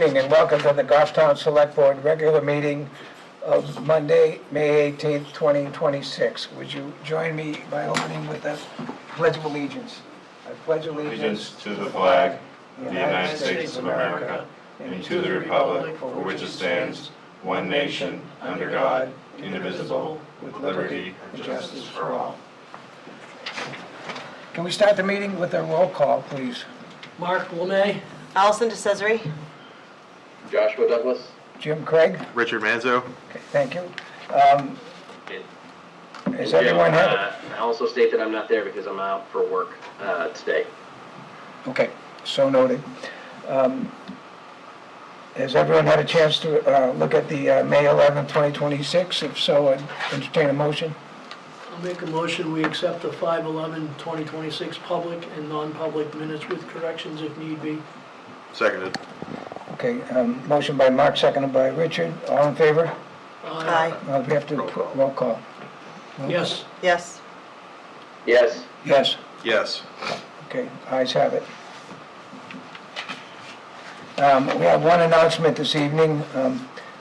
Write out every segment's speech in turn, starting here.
evening and welcome to the Goffstown Select Board regular meeting of Monday, May 18th, 2026. Would you join me by opening with the Pledge of Allegiance? I pledge allegiance to the flag of the United States of America and to the republic for which it stands, one nation, under God, indivisible, with liberty and justice for all. Can we start the meeting with a roll call, please? Mark Lemay. Allison DeCesare. Joshua Douglas. Jim Craig? Richard Manzo. Okay, thank you. Has everyone had it? I also state that I'm not there because I'm out for work today. Okay, so noted. Has everyone had a chance to look at the May 11th, 2026? If so, I'd entertain a motion. I'll make a motion, we accept the 5/11/2026 public and non-public minutes with corrections if need be. Seconded. Okay, motion by Mark, seconded by Richard. All in favor? Aye. We have to roll call. Yes. Yes. Yes. Yes. Yes. Okay, ayes have it. We have one announcement this evening.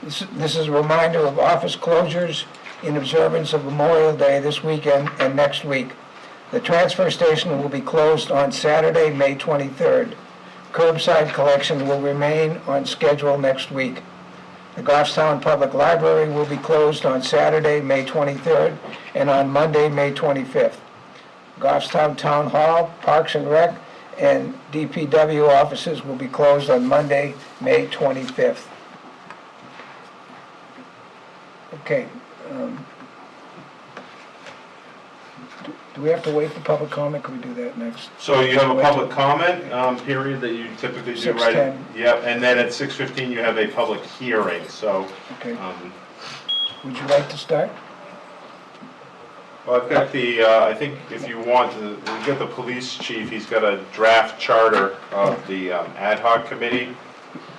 This is a reminder of office closures in observance of Memorial Day this weekend and next week. The transfer station will be closed on Saturday, May 23rd. Curbside collection will remain on schedule next week. The Goffstown Public Library will be closed on Saturday, May 23rd, and on Monday, May 25th. Goffstown Town Hall, Parks and Rec, and DPW offices will be closed on Monday, May 25th. Okay. Do we have to wait for public comment? Can we do that next? So you have a public comment period that you typically do, right? 6:10. Yep, and then at 6:15 you have a public hearing, so. Okay. Would you like to start? Well, I've got the, I think if you want, we've got the police chief, he's got a draft charter of the ad hoc committee.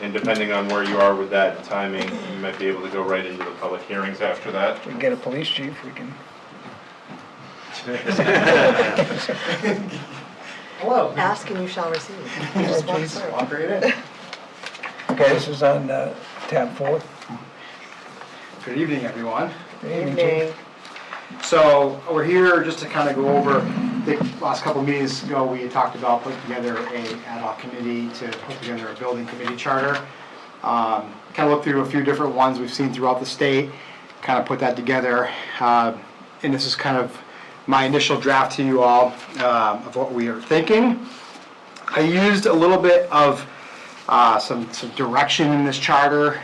And depending on where you are with that timing, you might be able to go right into the public hearings after that. We can get a police chief, we can. Hello. Ask and you shall receive. Just one geez. serve. Okay, this is on tab 4. Good evening, everyone. Good evening, Chief. So we're here just to kind of go over, the last couple of meetings ago, we had talked about putting together an ad hoc committee to put together a building committee charter. Kind of looked through a few different ones we've seen throughout the state, kind of put that together. And this is kind of my initial draft to you all of what we are thinking. I used a little bit of some direction in this charter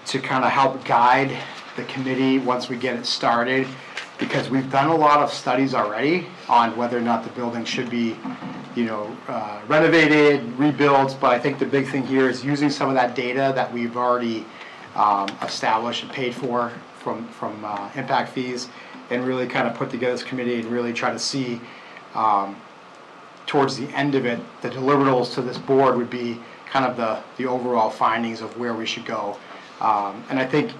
to kind of help guide the committee once we get it started, because we've done a lot of studies already on whether or not the building should be, renovated, rebuilt. But I think the big thing here is using some of that data that we've already established and paid for from impact fees, and really kind of put together this committee and really try to see towards the end of it, the deliverables to this board would be kind of the overall findings of where we should go. And I think,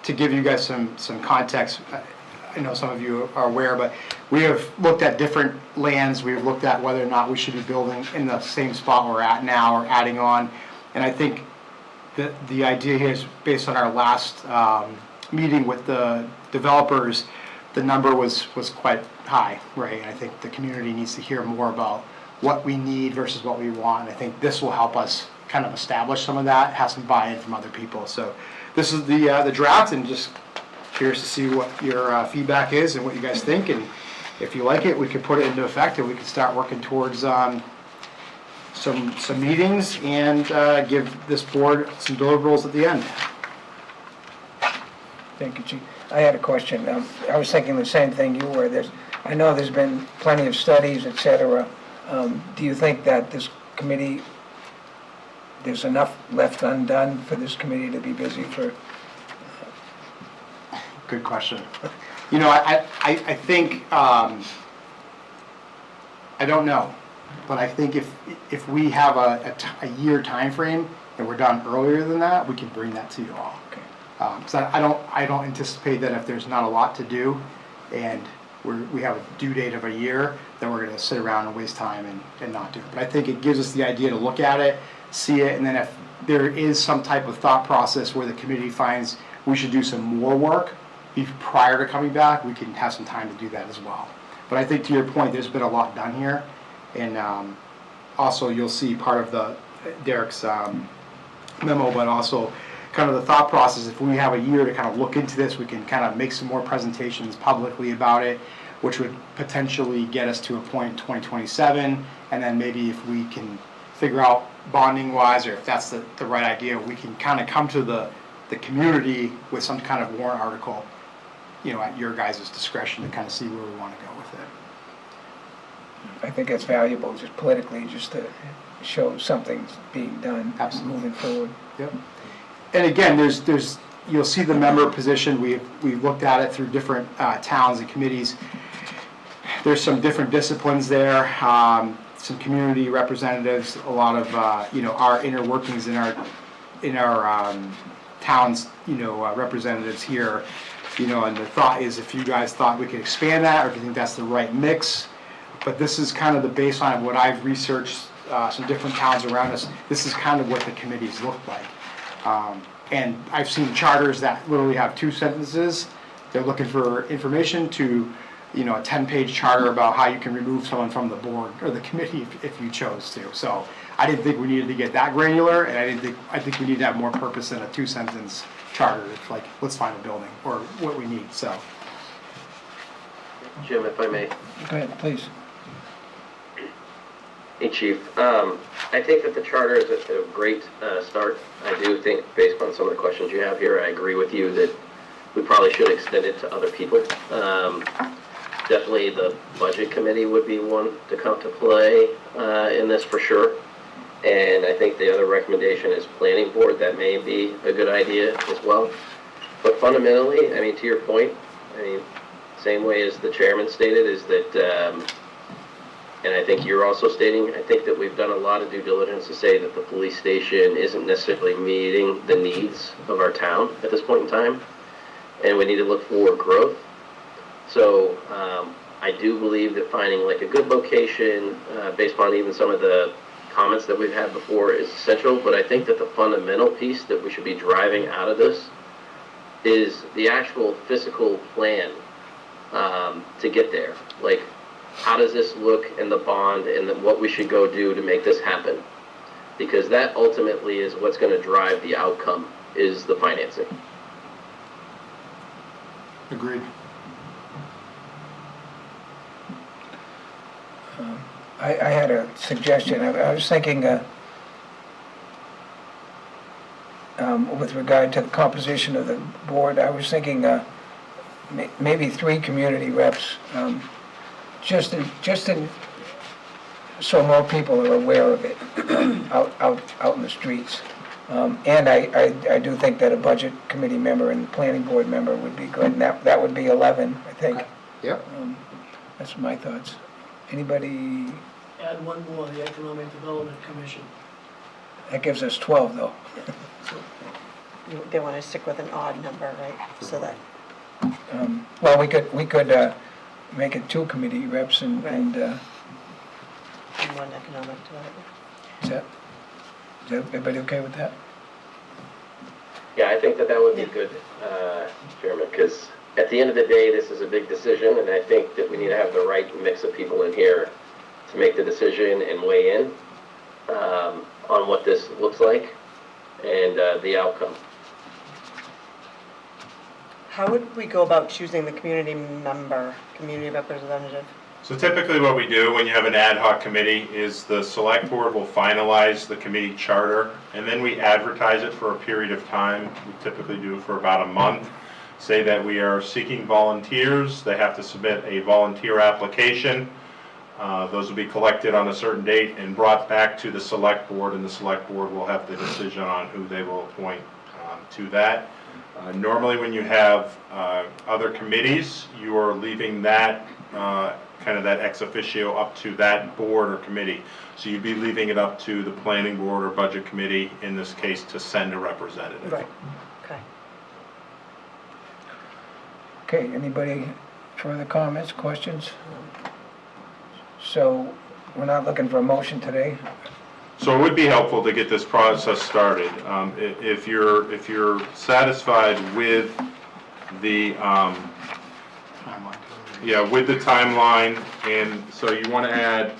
to give you guys some context, I know some of you are aware, but we have looked at different lands. We've looked at whether or not we should be building in the same spot we're at now or adding on. And I think that the idea here is based on our last meeting with the developers, the number was quite high, right? And I think the community needs to hear more about what we need versus what we want. And I think this will help us kind of establish some of that, have some buy-in from other people. So this is the draft, and just curious to see what your feedback is and what you guys think. And if you like it, we could put it into effect and we could start working towards some meetings and give this board some deliverables at the end. Thank you, Chief. I had a question. I was thinking the same thing you were. I know there's been plenty of studies, et cetera. Do you think that this committee, there's enough left undone for this committee to be busy for? Good question. I think, I don't know, but I think if we have a year time frame and we're done earlier than that, we can bring that to you all. Okay. So I don't anticipate that if there's not a lot to do and we have a due date of a year, then we're going to sit around and waste time and not do it. But I think it gives us the idea to look at it, see it, and then if there is some type of thought process where the committee finds we should do some more work prior to coming back, we can have some time to do that as well. But I think to your point, there's been a lot done here, and also you'll see part of Derek's memo, but also kind of the thought process. If we have a year to kind of look into this, we can kind of make some more presentations publicly about it, which would potentially get us to a point in 2027, and then maybe if we can figure out bonding wise, or if that's the right idea, we can kind of come to the community with some kind of warrant article, at your guys' discretion to kind of see where we want to go with it. I think it's valuable, just politically, just to show something's being done. Absolutely. Moving forward. Yep. And again, you'll see the member position. We've looked at it through different towns and committees. There's some different disciplines there, some community representatives, a lot of our inner workings in our towns, representatives here. And the thought is, if you guys thought we could expand that, or if you think that's the right mix, but this is kind of the baseline of what I've researched, some different towns around us. This is kind of what the committees look like. And I've seen charters that literally have 2 sentences. They're looking for information to, a 10-page charter about how you can remove someone from the board or the committee if you chose to. So I didn't think we needed to get that granular, and I think we need to have more purpose than a 2-sentence charter. It's like, let's find a building or what we need. So, Jim, if I may. Go ahead, please. Hey, Chief. I think that the charter is a great start. I do think, based on some of the questions you have here, I agree with you that we probably should extend it to other people. Definitely the Budget Committee would be one to come to play in this for sure. And I think the other recommendation is Planning Board. That may be a good idea as well. But fundamentally, to your point, same way as the chairman stated, is that and I think you're also stating, I think that we've done a lot of due diligence to say that the police station isn't necessarily meeting the needs of our town at this point in time, and we need to look for growth. So I do believe that finding like a good location, based on even some of the comments that we've had before, is essential. But I think that the fundamental piece that we should be driving out of this is the actual physical plan to get there. Like, how does this look in the bond, and what we should go do to make this happen? Because that ultimately is what's going to drive the outcome, is the financing. agreed. I had a suggestion. I was thinking with regard to the composition of the board, I was thinking maybe 3 community reps, just in so more people are aware of it out in the streets. And I do think that a budget committee member and planning board member would be good. And that would be 11, I think. Okay. Yep. That's my thoughts. Anybody? Add one more, the Economic Development Commission. That gives us 12, though. They want to stick with an odd number, right? So that, Well, we could make it 2 committee reps and and one economic development. is that everybody okay with that? Yeah, I think that would be good, Chairman, because at the end of the day, this is a big decision, and I think that we need to have the right mix of people in here to make the decision and weigh in on what this looks like and the outcome. How would we go about choosing the community representative? So typically what we do when you have an ad hoc committee is the select board will finalize the committee charter, and then we advertise it for a period of time. We typically do it for about a month. Say that we are seeking volunteers. They have to submit a volunteer application. Those will be collected on a certain date and brought back to the select board, and the select board will have the decision on who they will appoint to that. Normally when you have other committees, you are leaving that kind of that ex officio up to that board or committee. So you'd be leaving it up to the planning board or budget committee, in this case, to send a representative. Right, okay. Okay, anybody further comments, questions? So we're not looking for a motion today? So it would be helpful to get this process started. If you're satisfied with the, Timeline. yeah, with the timeline, and so you want to add,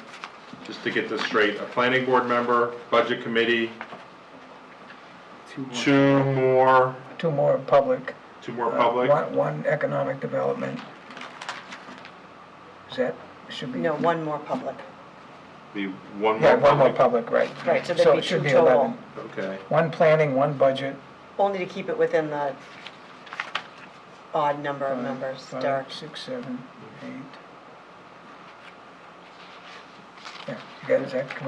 just to get this straight, a planning board member, budget committee, two more Two more public. public. One economic development. Is that, should be? No, one more public. Be one Yeah, more one more public. public, right. Right, so there'd be it should two be total. 11. Okay. One planning, one budget. Only to keep it within the odd number of members, 5, Derek. 6, 7, 8. Yeah, you guys, does that come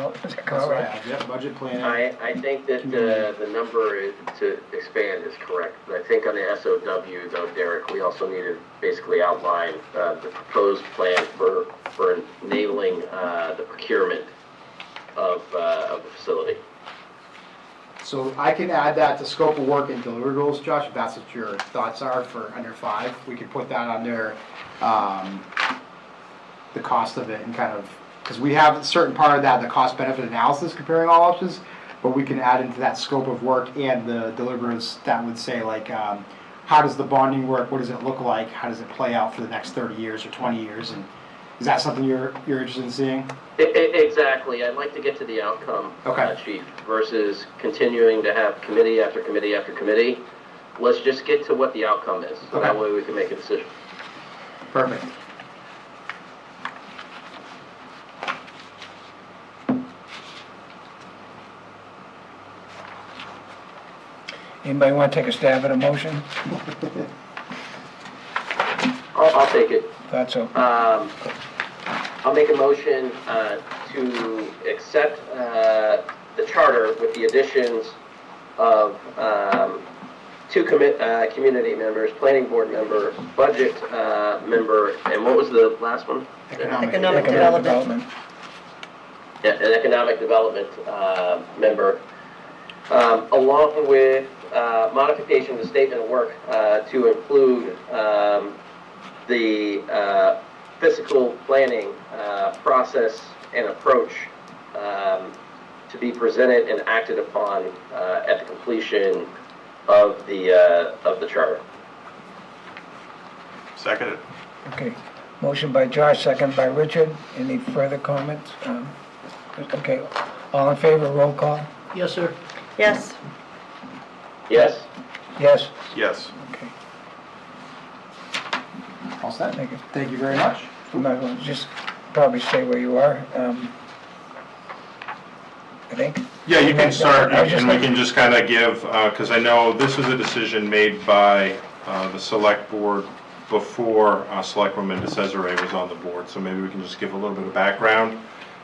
out right? Yeah, budget planning. I think that the number to expand is correct. But I think on the SOW though, Derek, we also need to basically outline the proposed plan for enabling the procurement of the facility. So I can add that to scope of work and deliverables, Josh, if that's what your thoughts are for under 5. We could put that under the cost of it and kind of, because we have a certain part of that, the cost benefit analysis comparing all options, but we can add into that scope of work and the deliverables that would say like, how does the bonding work? What does it look like? How does it play out for the next 30 years or 20 years? And is that something you're interested in seeing? Exactly. I'd like to get to the outcome, Okay. Chief, versus continuing to have committee after committee after committee. Let's just get to what the outcome is, so that Okay. way we can make a decision. Perfect. Anybody want to take a stab at a motion? I'll take it. Thought so. I'll make a motion to accept the charter with the additions of two community members, planning board member, budget member, and what was the last one? Economic Economic development. Yeah, an economic development member, along with modification of the statement of work to include the physical planning process and approach to be presented and acted upon at the completion of the charter. Seconded. Okay. Motion by Josh, second by Richard. Any further comments? Okay. All in favor, roll call? Yes, sir. Yes, Yes? Yes? Yes. Okay. All set? Thank you. Thank you very much. You might as well just probably stay where you are, I think. Yeah, you can start, I was just and we like- can just kind of give, because I know this was a decision made by the select board before Selectwoman Assessor was on the board, so maybe we can just give a little bit of background,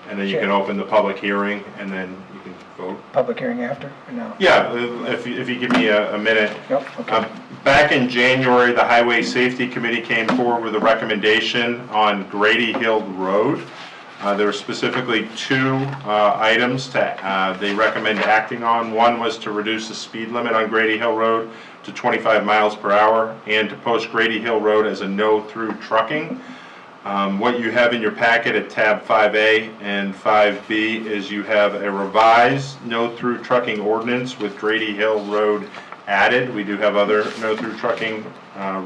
and then you can Sure. open the public hearing, and then you can vote. Public hearing after, or no? Yeah, if you give me a minute. Yep, okay. Back in January, the Highway Safety Committee came forward with a recommendation on Grady Hill Road. There were specifically two items they recommend acting on. One was to reduce the speed limit on Grady Hill Road to 25 miles per hour and to post Grady Hill Road as a no-through trucking. What you have in your packet at tab 5A and 5B is you have a revised no-through trucking ordinance with Grady Hill Road added. We do have other no-through trucking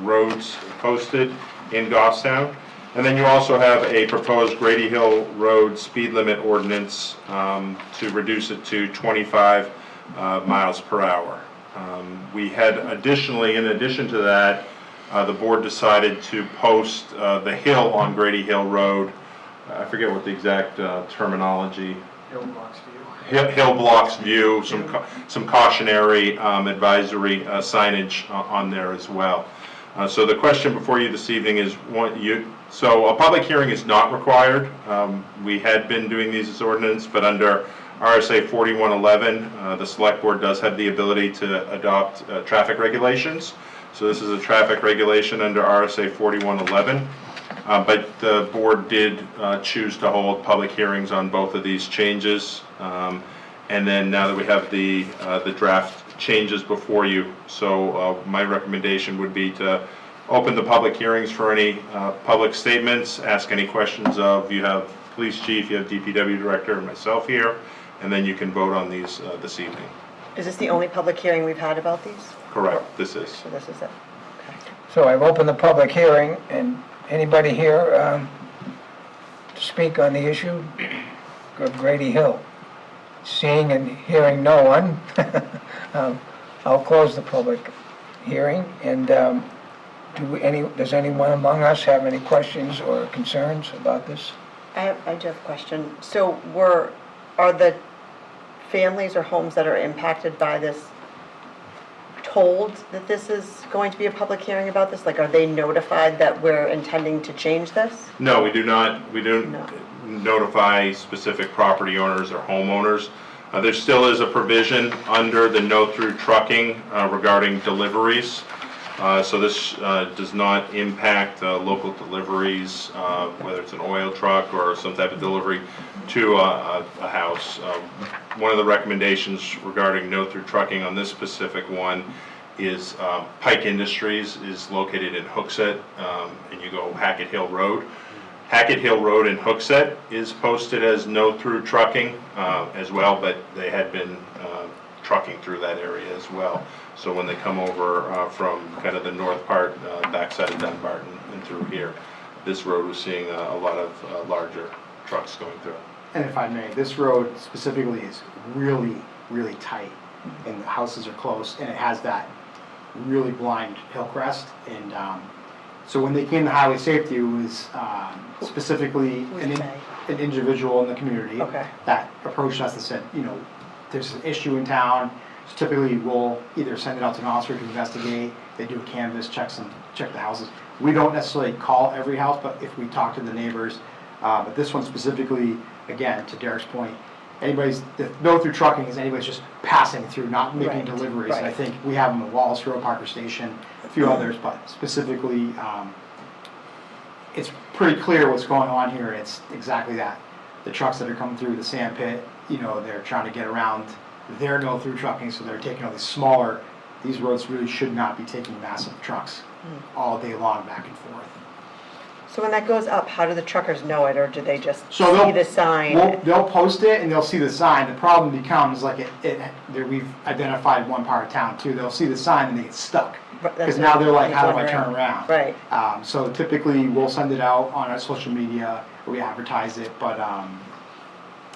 roads posted in Goffstown. And then you also have a proposed Grady Hill Road speed limit ordinance to reduce it to 25 miles per hour. We had additionally, in addition to that, the board decided to post the hill on Grady Hill Road. I forget what the exact terminology. Hill blocks view, some cautionary advisory signage on there as well. So the question before you this evening is, so a public hearing is not required. We had been doing these as ordinance, but under RSA 4111, the select board does have the ability to adopt traffic regulations. So this is a traffic regulation under RSA 4111. But the board did choose to hold public hearings on both of these changes. And then now that we have the draft changes before you, so my recommendation would be to open the public hearings for any public statements, ask any questions of, you have police chief, you have DPW director, and myself here, and then you can vote on these this evening. Is this the only public hearing we've had about these? Correct, this is. So this is it? Okay. So I've opened the public hearing, and anybody here to speak on the issue of Grady Hill? Seeing and hearing no one, I'll close the public hearing, and does anyone among us have any questions or concerns about this? I do have a question. So are the families or homes that are impacted by this told that this is going to be a public hearing about this? Like, are they notified that we're intending to change this? No, we do not, we don't No. notify specific property owners or homeowners. There still is a provision under the no-through trucking regarding deliveries. So this does not impact local deliveries, whether it's an oil truck or some type of delivery to a house. One of the recommendations regarding no-through trucking on this specific one is Pike Industries is located in Hooksett, and you go Hackett Hill Road. Hackett Hill Road in Hooksett is posted as no-through trucking as well, but they had been trucking through that area as well. So when they come over from kind of the north part, backside of Dunbarton and through here, this road was seeing a lot of larger trucks going through. And if I may, this road specifically is really, really tight, and the houses are close, and it has that really blind hill crest. And so when they came to highway safety, it was specifically Who's an individual in the community Okay. that approached us and said, you know, there's an issue in town. So typically, we'll either send it out to an officer to investigate. They do a canvass, check the houses. We don't necessarily call every house, but if we talk to the neighbors, but this one specifically, again, to Derek's point, the no-through trucking is anybody's just passing through, not making Right, deliveries. And I right. think we have them at Wallace Road, Parker Station, a few others, but specifically, it's pretty clear what's going on here. It's exactly that. The trucks that are coming through the sand pit, you know, they're trying to get around their no-through trucking, so they're taking all these roads really should not be taking massive trucks all day long back and forth. So when that goes up, how do the truckers know it, or do they just So see the sign? They'll post it and they'll see the sign. The problem becomes like we've identified one part of town too. They'll see the sign and they get stuck. That's Because what now they're like, I was how do I wondering. turn around? Right. So typically we'll send it out on our social media, or we advertise it, but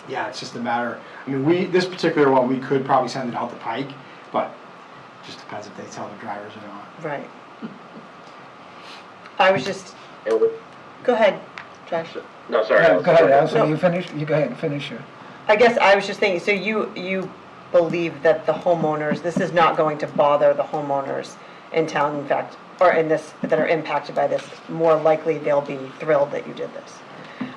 yeah, it's just a matter. I mean, this particular one, we could probably send it out to Pike, but it just depends if they tell the drivers or not. Right. I was just, And we- go ahead, Josh. No, sorry. Yeah, go ahead, Allison, No. you finish? You go ahead and finish your... I guess I was just thinking, so you believe that the homeowners, this is not going to bother the homeowners in town, in fact, or in this, that are impacted by this, more likely they'll be thrilled that you did this.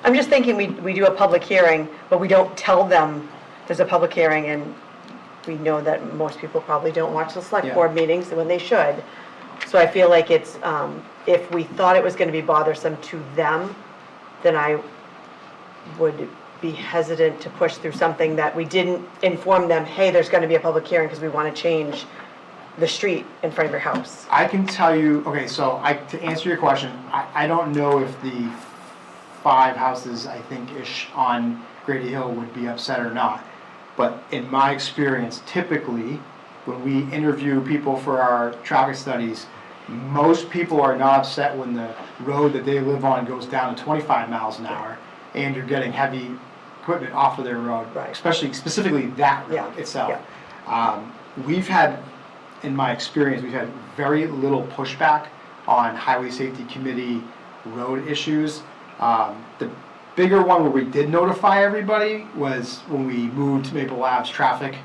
I'm just thinking we do a public hearing, but we don't tell them there's a public hearing, and we know that most people probably don't watch the select Yeah. board meetings when they should. So I feel like it's, if we thought it was gonna be bothersome to them, then I would be hesitant to push through something that we didn't inform them, hey, there's gonna be a public hearing because we wanna change the street in front of your house. I can tell you, okay, so to answer your question, I don't know if the 5 houses, I think-ish on Grady Hill would be upset or not. But in my experience, typically, when we interview people for our traffic studies, most people are not upset when the road that they live on goes down to 25 miles an hour and you're getting heavy equipment off of their road, Right. specifically that Yeah, road itself. We've had, in my experience, we've had very little pushback on Highway Safety Committee road issues. The bigger one where we did notify everybody was when we moved Maple Labs traffic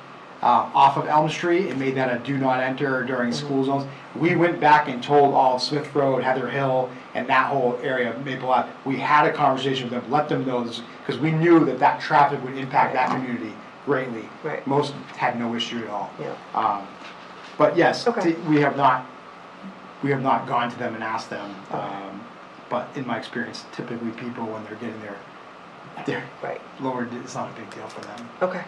off of Elm Street and made that a do not enter during school zones. We went back and told all of Smith Road, Heather Hill, and that whole area of Maple Lab. We had a conversation with them, let them know this, because we knew that traffic would impact that community greatly. Right. Most had no issue at all. Yeah. But yes, Okay. we have not gone to them and asked them. But in my experience, typically people, when they're getting their Right, lowered, it's not a big deal for them. okay,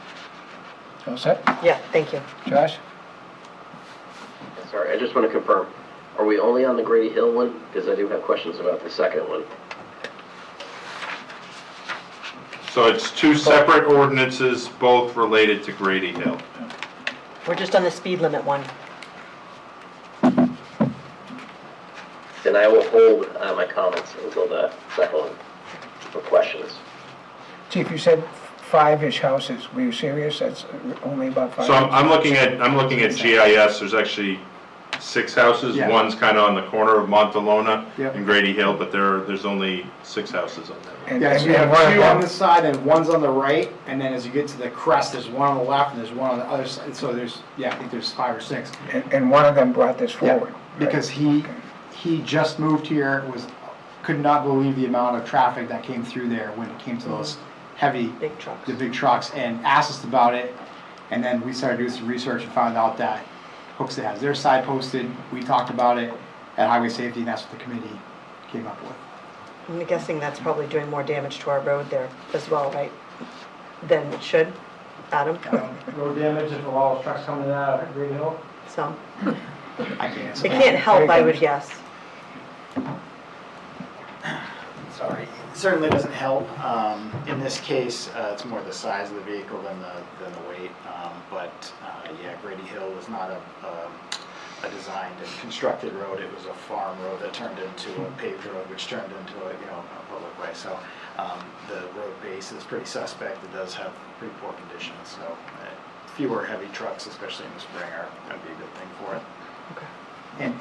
All set? yeah, thank you. Josh? Sorry, I just want to confirm, are we only on the Grady Hill one? Because I do have questions about the second one. So it's two separate ordinances, both related to Grady Hill. We're just on the speed limit one. Then I will hold my comments until the second one for questions. Chief, you said 5-ish houses. Were you serious? That's only about 5? So I'm looking at GIS, there's actually 6 houses. Yeah. One's kind of on the corner of Montalona Yep. and Grady Hill, but there's only 6 houses on there. And Yeah, so you and have one of 2 on them- this side and one's on the right, and then as you get to the crest, there's one on the left and there's one on the other side. So there's, I think there's 5 or 6. And one of them brought this Yeah, forward. because he just moved here, could not believe the amount of traffic that came through there when it came to those heavy, Big trucks. the big trucks, and asked us about it. And then we started doing some research and found out that Hooksett has their side posted. We talked about it at Highway Safety, and that's what the committee came up with. I'm guessing that's probably doing more damage to our road there as well, right? Than it should, Adam? Road damage if a lot of trucks coming out of Grady Hill? So, I can't answer it that. can't help, I would guess. Sorry, it certainly doesn't help. In this case, it's more the size of the vehicle than the weight. Yeah, Grady Hill was not a designed and constructed road. It was a farm road that turned into a paved road, which turned into a public way. So the road base is pretty suspect. It does have pretty poor conditions. So fewer heavy trucks, especially in the spring, are going to be a good thing for it.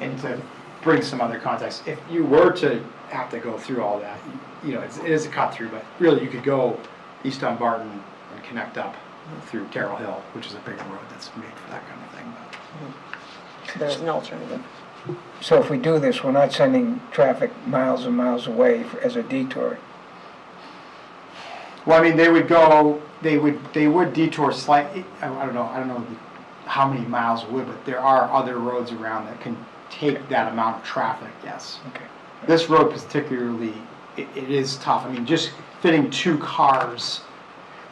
And to bring some other context, if you were to have to go through all that, it is a cut through, but really you could go east on Barton and connect up through Terrell Hill, which is a bigger road that's made for that kind of thing. So there's an alternative. So if we do this, we're not sending traffic miles and miles away as a detour. Well, I mean, they would detour slightly. I don't know how many miles would, but there are other roads around that can take that amount of traffic, yes. Okay. This road particularly, it is tough. I mean, just fitting 2 cars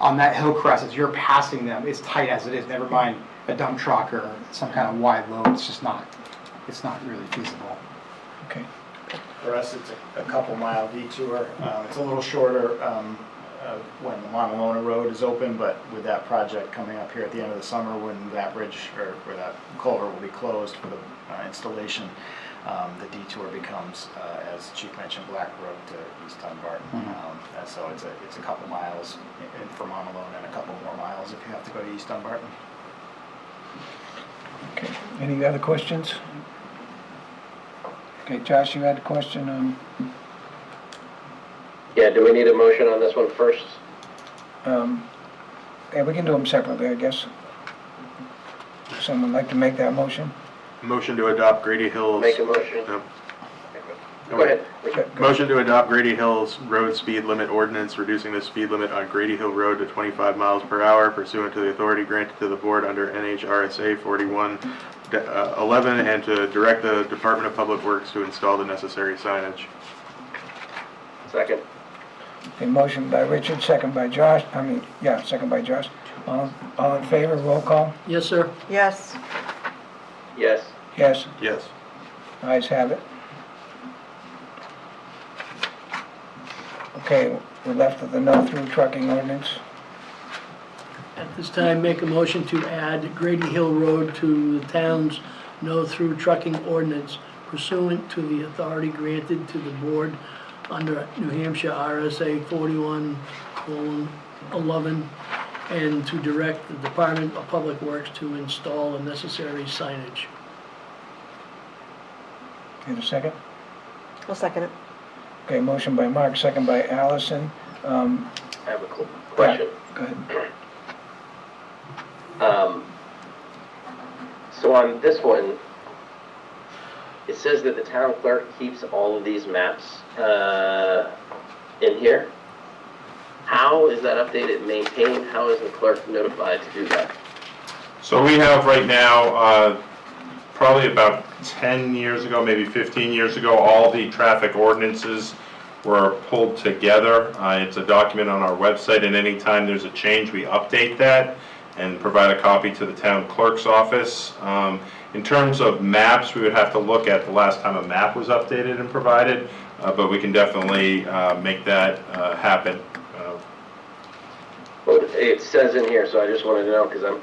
on that hill crest as you're passing them, it's tight as it is, never mind a dump truck or some kind of wide load. It's not really feasible. Okay. For us, it's a couple mile detour. It's a little shorter when the Montalona Road is open, but with that project coming up here at the end of the summer, when that bridge or that culvert will be closed for the installation, the detour becomes, as Chief mentioned, Black Brook to East Dunbarton. And so it's a couple miles for Montalona and a couple more miles if you have to go to East Dunbarton. Okay. Any other questions? Okay, Josh, you had a question? Yeah, do we need a motion on this one first? Yeah, we can do them separately, I guess. Someone like to make that motion? Motion to adopt Grady Hills. Make a motion. Yep. Go ahead. Motion to adopt Grady Hills Road Speed Limit Ordinance, reducing the speed limit on Grady Hill Road to 25 miles per hour pursuant to the authority granted to the board under NHRSA 4111, and to direct the Department of Public Works to install the necessary signage. Second. A motion by Richard, second by Josh. Second by Josh. All in favor, roll call? Yes, sir. Yes. Yes. Yes, Yes. ayes have it. Okay, we're left with the no-through trucking ordinance. At this time, make a motion to add Grady Hill Road to the town's no-through trucking ordinance pursuant to the authority granted to the board under New Hampshire RSA 41:11, and to direct the Department of Public Works to install the necessary signage. Need a second? I'll second it. Okay, motion by Mark, second by Allison. I have a question. Go ahead. So on this one, it says that the town clerk keeps all of these maps in here. How is that updated and maintained? How is the clerk notified to do that? So we have right now, probably about 10 years ago, maybe 15 years ago, all the traffic ordinances were pulled together. It's a document on our website, and anytime there's a change, we update that and provide a copy to the town clerk's office. In terms of maps, we would have to look at the last time a map was updated and provided, but we can definitely make that happen. Well, it says in here, so I just wanted to know, because I'm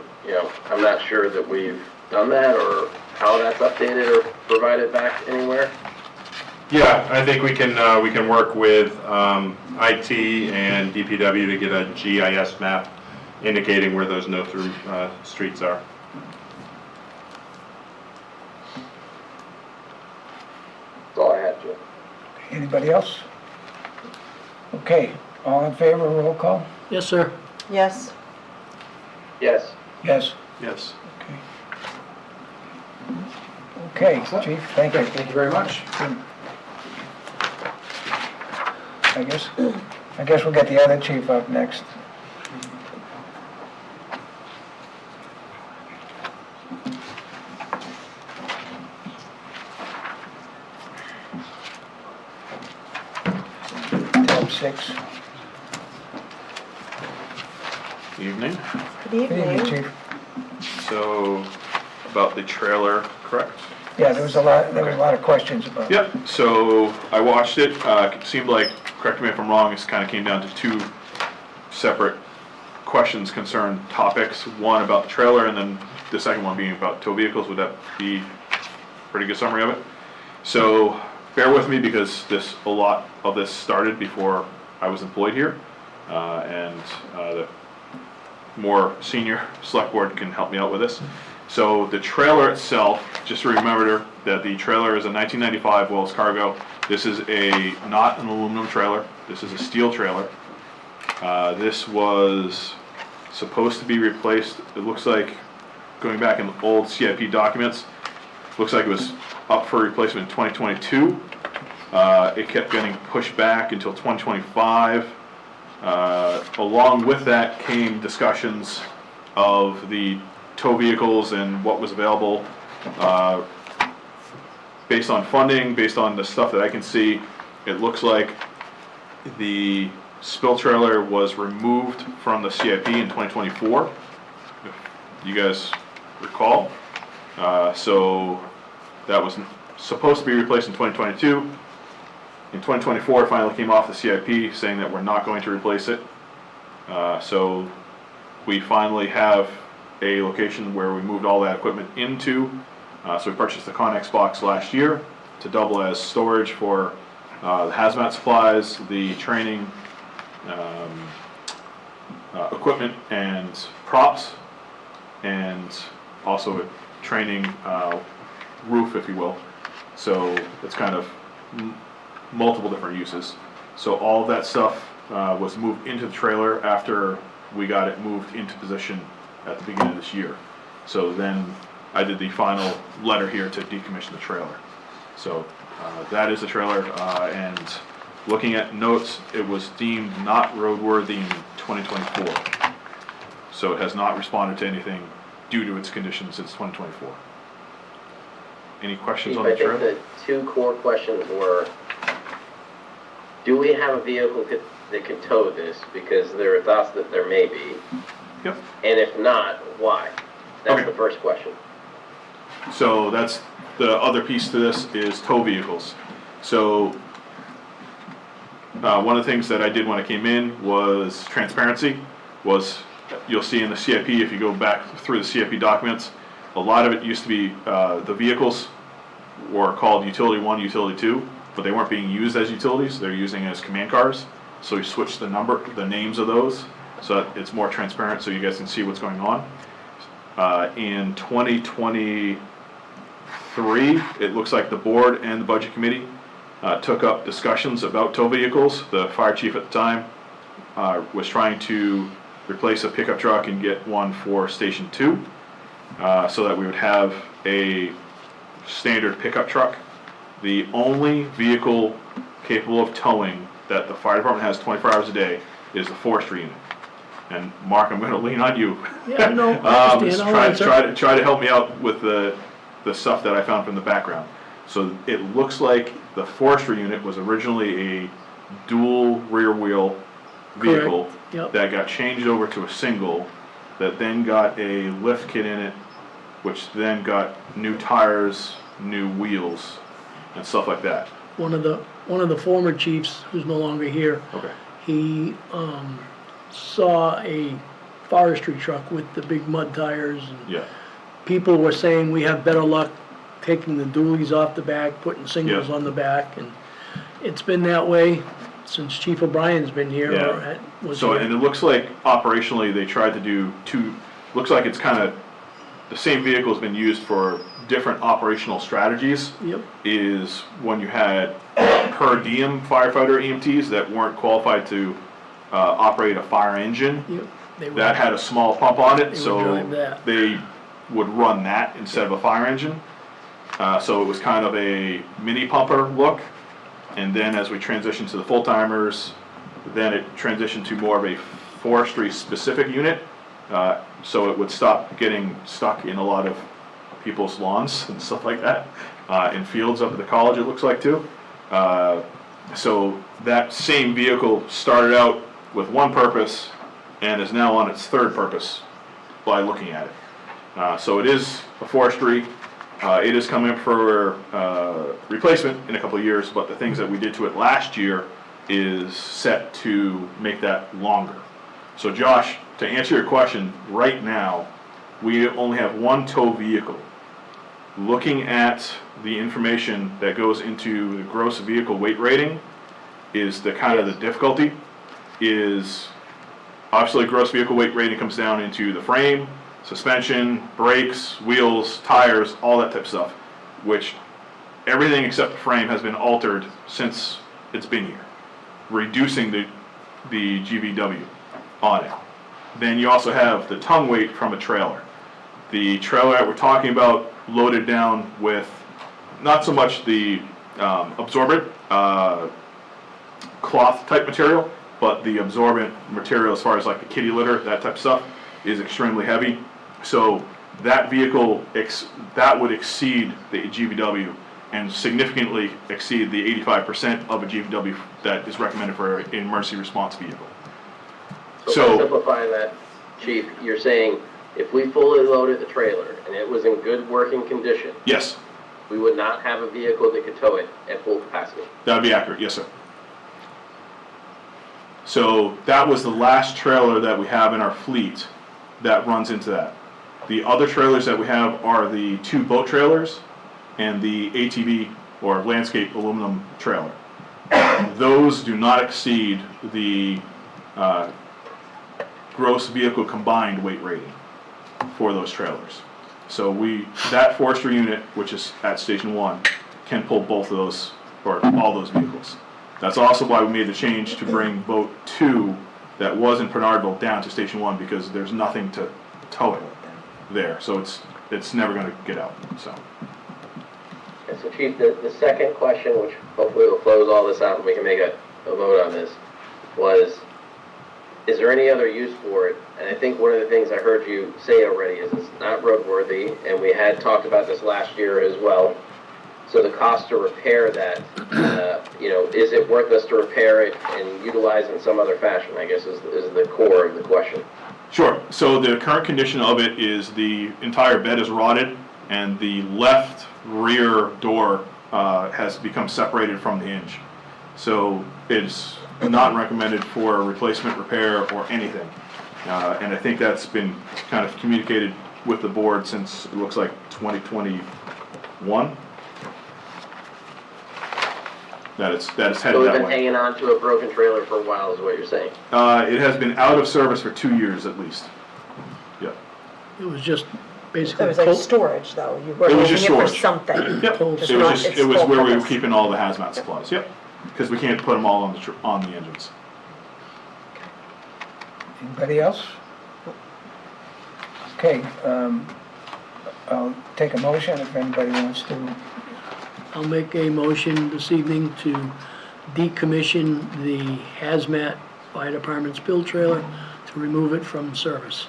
not sure that we've done that, or how that's updated or provided back anywhere. Yeah, I think we can work with IT and DPW to get a GIS map indicating where those no-through streets are. That's all I had, Joe. Anybody else? Okay, all in favor, roll call? Yes, sir. Yes, Yes. Yes. Yes. Okay, Chief, thank you. Thank you very much. I guess we'll get the other chief up next. Tab 6. Evening. good Good evening, evening. Chief. So, about the trailer, correct? Yeah, there was a lot of questions about it. Yep, so I watched it. It seemed like, correct me if I'm wrong, it kind of came down to two separate questions concern topics. One about the trailer, and then the second one being about tow vehicles. Would that be a pretty good summary of it? So bear with me, because a lot of this started before I was employed here, and the more senior select board can help me out with this. So the trailer itself, just a reminder that the trailer is a 1995 Wells Cargo. This is not an aluminum trailer. This is a steel trailer. This was supposed to be replaced. It looks like, going back in the old CIP documents, looks like it was up for replacement in 2022. It kept getting pushed back until 2025. Along with that came discussions of the tow vehicles and what was available. Based on funding, based on the stuff that I can see, it looks like the spill trailer was removed from the CIP in 2024, if you guys recall. So that was supposed to be replaced in 2022. In 2024, it finally came off the CIP, saying that we're not going to replace it. So we finally have a location where we moved all that equipment into. So we purchased the Connex box last year to double as storage for the hazmat supplies, the training equipment and props, and also a training roof, if you will. So it's kind of multiple different uses. So all of that stuff was moved into the trailer after we got it moved into position at the beginning of this year. So then I did the final letter here to decommission the trailer. So that is the trailer, and looking at notes, it was deemed not roadworthy in 2024. So it has not responded to anything due to its condition since 2024. Any questions on the I think trailer? the two core questions were, do we have a vehicle that can tow this? Because there are thoughts that there may be. Yep. And if not, why? That's Okay. the first question. So that's the other piece to this, is tow vehicles. So one of the things that I did when I came in was transparency. You'll see in the CIP, if you go back through the CIP documents, a lot of it used to be the vehicles were called Utility 1, Utility 2, but they weren't being used as utilities. They're using it as command cars. So we switched the names of those, so that it's more transparent, so you guys can see what's going on. In 2023, it looks like the board and the budget committee took up discussions about tow vehicles. The fire chief at the time was trying to replace a pickup truck and get one for Station 2, so that we would have a standard pickup truck. The only vehicle capable of towing that the fire department has 24 hours a day is the forestry unit. And Mark, I'm going to lean on you. Yeah, no, I understand. I'll answer. Try to help me out with the stuff that I found from the background. So it looks like the forestry unit was originally a dual rear wheel vehicle. Correct. Yep. That got changed over to a single, that then got a lift kit in it, which then got new tires, new wheels, and stuff like that. One of the former chiefs, who's no longer here, Okay. he saw a forestry truck with the big mud tires, and Yeah, people were saying we have better luck taking the dualies off the back, putting singles Yeah. on the back, and it's been that way since Chief O'Brien's been here, Yeah. or was so, here. and it looks like operationally, they tried to do looks like it's kind of, the same vehicle has been used for different operational strategies. Yep, Is when you had per diem firefighter EMTs that weren't qualified to operate a fire engine, yep. They were- that had a small pump on it, would so drive that. they would run that instead of a fire engine. So it was kind of a mini pumper look, and then as we transitioned to the full timers, then it transitioned to more of a forestry specific unit. So it would stop getting stuck in a lot of people's lawns and stuff like that, in fields up at the college, it looks like too. So that same vehicle started out with one purpose and is now on its third purpose by looking at it. So it is a forestry. It is coming up for replacement in a couple of years, but the things that we did to it last year is set to make that longer. So Josh, to answer your question, right now, we only have one tow vehicle. Looking at the information that goes into the gross vehicle weight rating is the kind of the difficulty, is obviously gross vehicle weight rating comes down into the frame, suspension, brakes, wheels, tires, all that type of stuff, which everything except the frame has been altered since it's been here, reducing the GVW on it. Then you also have the tongue weight from a trailer. The trailer that we're talking about loaded down with not so much the absorbent cloth type material, but the absorbent material as far as like the kitty litter, that type of stuff, is extremely heavy. So that vehicle, that would exceed the GVW and significantly exceed the 85% of a GVW that is recommended for an emergency response vehicle. So simplifying that, Chief, you're saying if we fully loaded the trailer and it was in good working condition, Yes, we would not have a vehicle that could tow it at full capacity? that would be accurate, yes sir. So that was the last trailer that we have in our fleet that runs into that. The other trailers that we have are the 2 boat trailers and the ATV or landscape aluminum trailer. Those do not exceed the gross vehicle combined weight rating for those trailers. So that forestry unit, which is at Station 1, can pull both of those, or all those vehicles. That's also why we made the change to bring boat 2 that was in Bernardville down to Station 1, because there's nothing to tow it there. So it's never going to get out, so. And so Chief, the second question, which hopefully will close all this out and we can make a vote on this, was, is there any other use for it? And I think one of the things I heard you say already is it's not roadworthy, and we had talked about this last year as well. So the cost to repair that, is it worth us to repair it and utilize in some other fashion, I guess is the core of the question. Sure. So the current condition of it is the entire bed is rotted and the left rear door has become separated from the hinge. So it's not recommended for replacement, repair, or anything. And I think that's been kind of communicated with the board since it looks like 2021. That it's headed So we've that been way. hanging on to a broken trailer for a while is what you're saying? It has been out of service for 2 years at least. Yeah. It was just So basically it was like cold. storage, though? You were It was using just it for storage. something? Yep, Cold it storage. was just, It's it was full where we were purpose. keeping all the hazmat supplies, yep. Because we can't put them all on the engines. Anybody else? Okay, I'll take a motion if anybody wants to. I'll make a motion this evening to decommission the hazmat fire department's bill trailer, to remove it from service.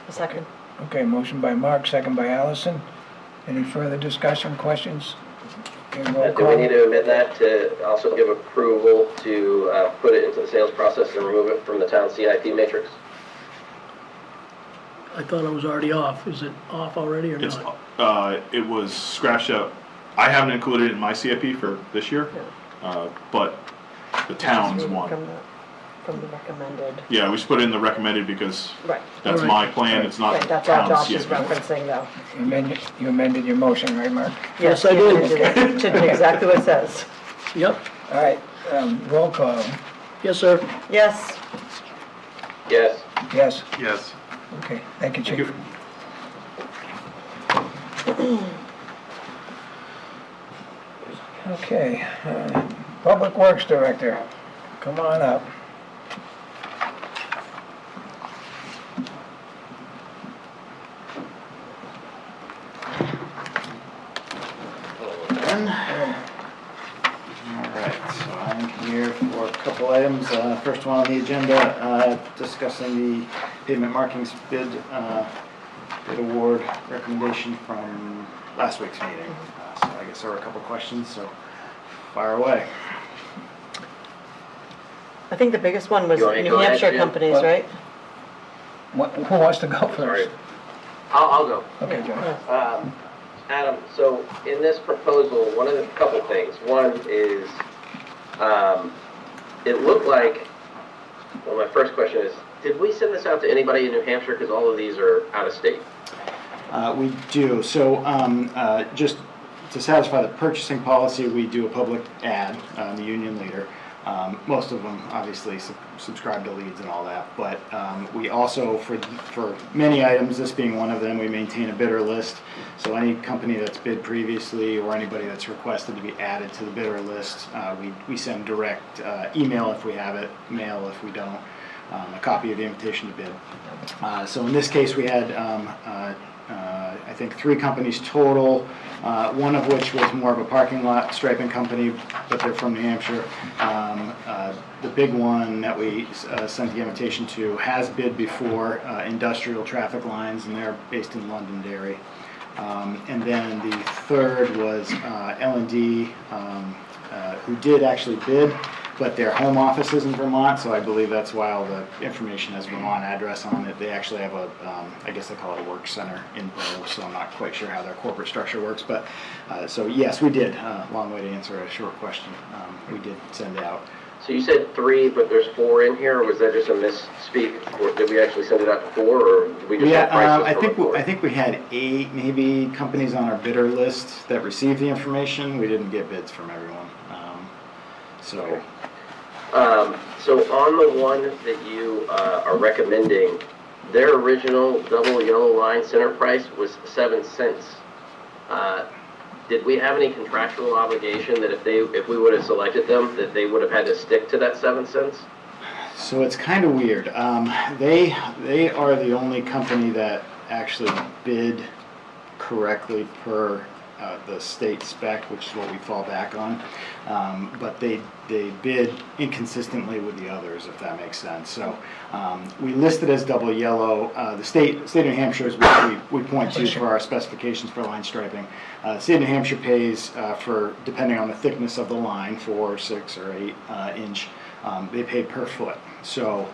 A second. Okay, motion by Mark, second by Allison. Any further discussion, questions? Okay, roll Do we need call. to amend that to also give approval to put it into the sales process and remove it from the town CIP matrix? I thought it was already off. Is it off already or It's, not? it was scratched out. I haven't included it in my CIP for this year, but the town's one. from the recommended. Yeah, we just put in the recommended because Right. that's Alright. my plan, it's not Right, that's all town's Josh is yet. referencing though. You amended your motion, right, Mark? Yes, I he did. amended it to do exactly what it says. Yep, All right, roll call. yes, sir. Yes, Yes. Yes, Yes. okay, thank you, Thank Chief. you. Okay, Public Works Director, come on up. All right, so I'm here for a couple items. First one on the agenda, discussing the pavement markings bid award recommendation from last week's meeting. So I guess there were a couple questions, so fire away. I think the biggest one was You want me to New go ahead, Hampshire Jim? companies, Well- right? Who wants to go Sorry. first? I'll go. Okay, John. Adam, so in this proposal, one of the couple things. One is, it looked like, well, my first question is, did we send this out to anybody in New Hampshire? Because all of these are out of state. We do. So just to satisfy the purchasing policy, we do a public ad on the Union Leader. Most of them obviously subscribe to leads and all that, but we also, for many items, this being one of them, we maintain a bidder list. So any company that's bid previously or anybody that's requested to be added to the bidder list, we send direct email if we have it, mail if we don't, a copy of the invitation to bid. So in this case, we had I think 3 companies total, one of which was more of a parking lot striping company, but they're from New Hampshire. The big one that we sent the invitation to has bid before, Industrial Traffic Lines, and they're based in Londonderry. And then the third was L&D, who did actually bid, but their home office is in Vermont, so I believe that's why all the information has Vermont address on it. They actually have a, I guess they call it a work center in Bow, so I'm not quite sure how their corporate structure works. But, so yes, we did, long way to answer a short question. We did send out. So you said 3, but there's 4 in here, or was that just a misspeak? Or did we actually send it out to 4, or did we just Yeah, have prices I for think, the 4? I think we had 8 maybe companies on our bidder list that received the information. We didn't get bids from everyone. So. So on the one that you are recommending, their original double yellow line center price was 7 cents. Did we have any contractual obligation that if we would have selected them, that they would have had to stick to that 7 cents? So it's kind of weird. They are the only company that actually bid correctly per the state spec, which is what we fall back on. But they bid inconsistently with the others, if that makes sense. So we listed as double yellow. The state of New Hampshire is what we point to for our specifications for line striping. The state of New Hampshire pays for, depending on the thickness of the line, 4, 6, or 8 inch. They pay per foot. So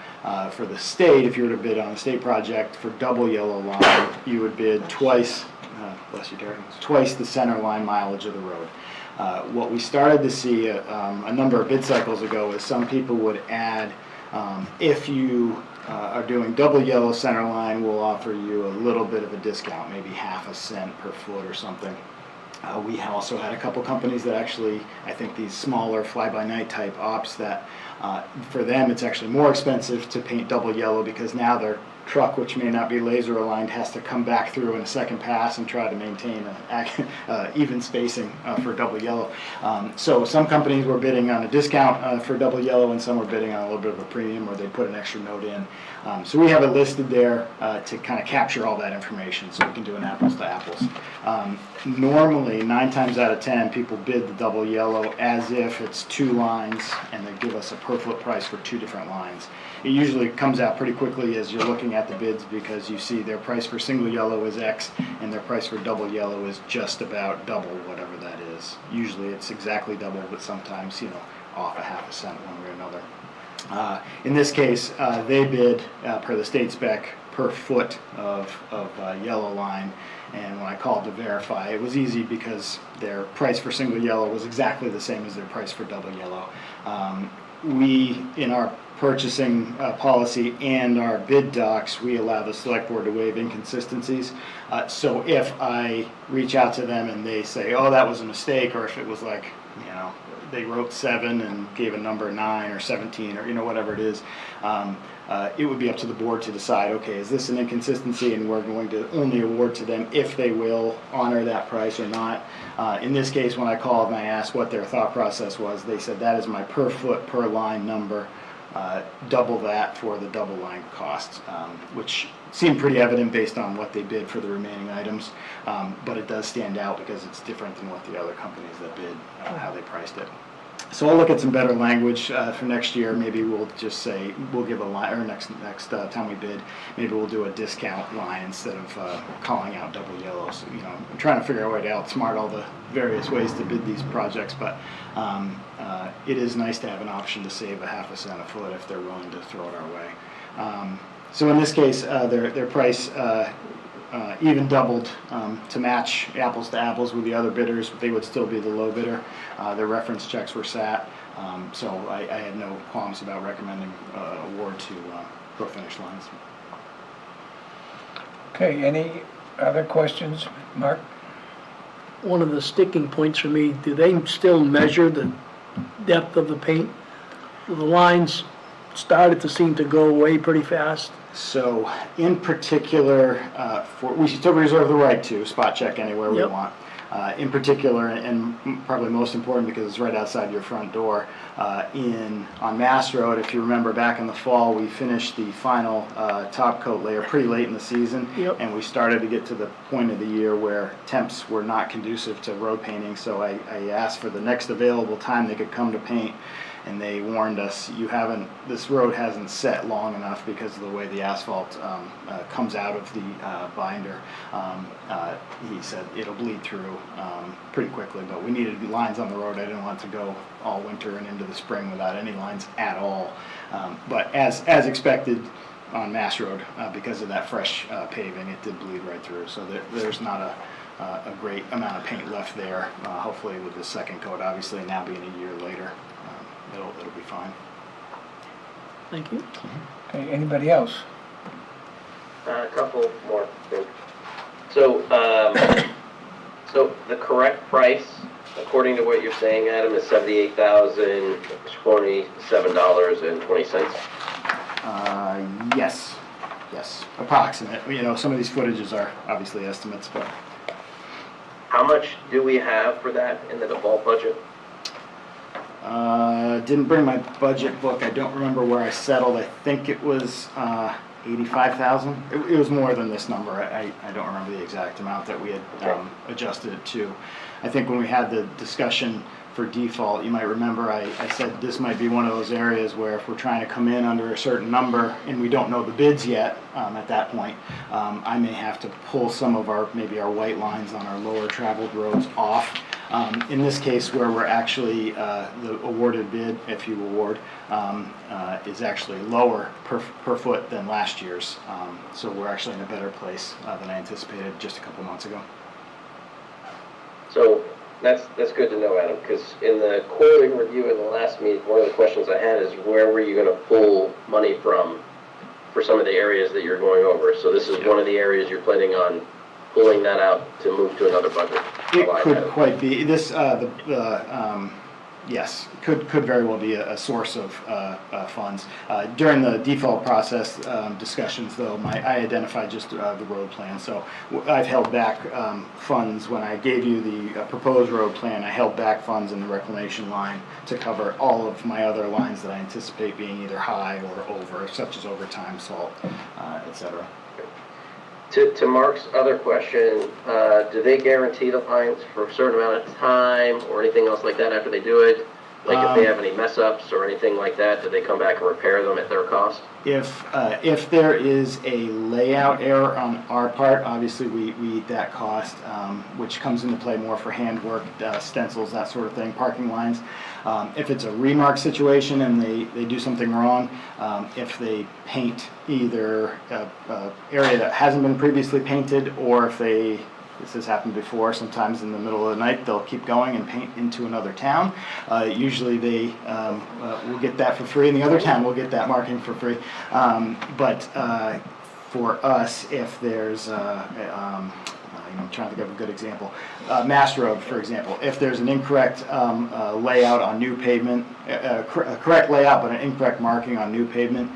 for the state, if you were to bid on a state project for double yellow line, you would bid twice. Bless you, Derek. Twice the center line mileage of the road. What we started to see a number of bid cycles ago is some people would add, if you are doing double yellow center line, we'll offer you a little bit of a discount, maybe half a cent per foot or something. We also had a couple companies that actually, I think these smaller fly-by-night type ops that for them it's actually more expensive to paint double yellow because now their truck, which may not be laser aligned, has to come back through in a second pass and try to maintain even spacing for double yellow. So some companies were bidding on a discount for double yellow and some were bidding on a little bit of a premium, or they put an extra note in. So we have it listed there to kind of capture all that information so we can do an apples to apples. Normally, 9 times out of 10, people bid the double yellow as if it's 2 lines and they give us a per foot price for 2 different lines. It usually comes out pretty quickly as you're looking at the bids because you see their price for single yellow is X and their price for double yellow is just about double whatever that is. Usually it's exactly double, but sometimes, off a half a cent one way or another. In this case, they bid per the state spec per foot of yellow line, and when I called to verify, it was easy because their price for single yellow was exactly the same as their price for double yellow. We, in our purchasing policy and our bid docs, we allow the select board to waive inconsistencies. So if I reach out to them and they say, oh, that was a mistake, or if it was like, you know, they wrote 7 and gave a number 9 or 17 or, you know, whatever it is, it would be up to the board to decide, okay, is this an inconsistency, and we're going to only award to them if they will honor that price or not. In this case, when I called and I asked what their thought process was, they said that is my per foot per line number, double that for the double line cost, which seemed pretty evident based on what they bid for the remaining items, but it does stand out because it's different than what the other companies that bid, how they priced it. So I'll look at some better language for next year. Maybe we'll just say, we'll give a line, or next time we bid, maybe we'll do a discount line instead of calling out double yellow. So, you know, I'm trying to figure out a way to outsmart all the various ways to bid these projects, but it is nice to have an option to save a half a cent a foot if they're willing to throw it our way. So in this case, their price even doubled to match apples to apples with the other bidders. They would still be the low bidder. Their reference checks were sat, so I had no qualms about recommending award to Pro Finish Lines. Okay, any other questions, Mark? One of the sticking points for me, do they still measure the depth of the paint? The lines started to seem to go away pretty fast. So in particular, we still reserve the right to spot check anywhere we Yep. want. In particular, and probably most important because it's right outside your front door, on Mass Road, if you remember back in the fall, we finished the final top coat layer pretty late in the season. Yep. And we started to get to the point of the year where temps were not conducive to road painting, so I asked for the next available time they could come to paint. And they warned us, this road hasn't set long enough because of the way the asphalt comes out of the binder. He said it'll bleed through pretty quickly, but we needed lines on the road. I didn't want to go all winter and into the spring without any lines at all. But as expected on Mass Road, because of that fresh paving, it did bleed right through. So there's not a great amount of paint left there. Hopefully with the second coat, obviously now being a year later, it'll be fine. Thank you. Okay, anybody else? A couple more things. So, so the correct price, according to what you're saying, Adam, is $78,027.20. Yes, approximate. You know, some of these footages are obviously estimates, but How much do we have for that in the default budget? didn't bring my budget book. I don't remember where I settled. I think it was 85,000. It was more than this number. I don't remember the exact amount that we had adjusted it to. I think when we had the discussion for default, you might remember I said this might be one of those areas where if we're trying to come in under a certain number and we don't know the bids yet at that point, I may have to pull some of maybe our white lines on our lower traveled roads off. In this case, where we're actually, the awarded bid, if you award, is actually lower per foot than last year's. So we're actually in a better place than I anticipated just a couple months ago. So that's good to know, Adam, because in the quarterly review in the last meeting, one of the questions I had is where were you going to pull money from for some of the areas that you're going over? So this is one of the areas you're planning on pulling that out to move to another budget. It could quite be this. Yes, could very well be a source of funds. During the default process discussions, though, I identified just the road plan. So I've held back funds when I gave you the proposed road plan. I held back funds in the reclamation line to cover all of my other lines that I anticipate being either high or over, such as overtime, salt, etc. To Mark's other question, do they guarantee the lines for a certain amount of time or anything else like that after they do it? Like if they have any mess ups or anything like that, do they come back and repair them at their cost? If there is a layout error on our part, obviously we eat that cost, which comes into play more for handwork, stencils, that sort of thing, parking lines. If it's a remark situation and they do something wrong, if they paint either a area that hasn't been previously painted, or if they this has happened before. Sometimes in the middle of the night, they'll keep going and paint into another town. Usually they will get that for free, and the other town will get that marking for free. But for us, if there's, I'm trying to think of a good example, Mass Road, for example, if there's an incorrect layout on new pavement, a correct layout but an incorrect marking on new pavement,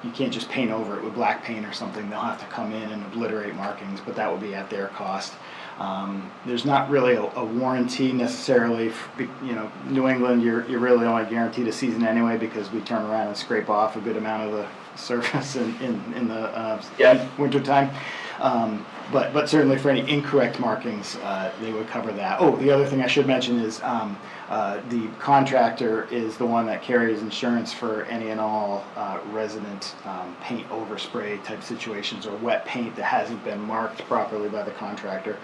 you can't just paint over it with black paint or something. They'll have to come in and obliterate markings, but that will be at their cost. There's not really a warranty necessarily. New England, you're really only guaranteed a season anyway, because we turn around and scrape off a good amount of the surface in the winter time. But certainly for any incorrect markings, they would cover that. Oh, the other thing I should mention is the contractor is the one that carries insurance for any and all resident paint overspray type situations or wet paint that hasn't been marked properly by the contractor.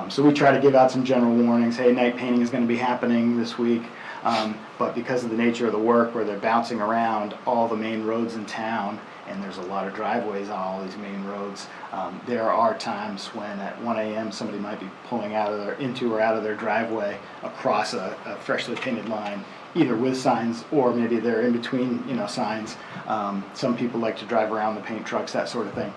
So we try to give out some general warnings. Hey, night painting is going to be happening this week. But because of the nature of the work where they're bouncing around all the main roads in town, and there's a lot of driveways on all these main roads, there are times when at 1 a.m. somebody might be pulling into or out of their driveway across a freshly painted line, either with signs or maybe they're in between signs. Some people like to drive around the paint trucks, that sort of thing.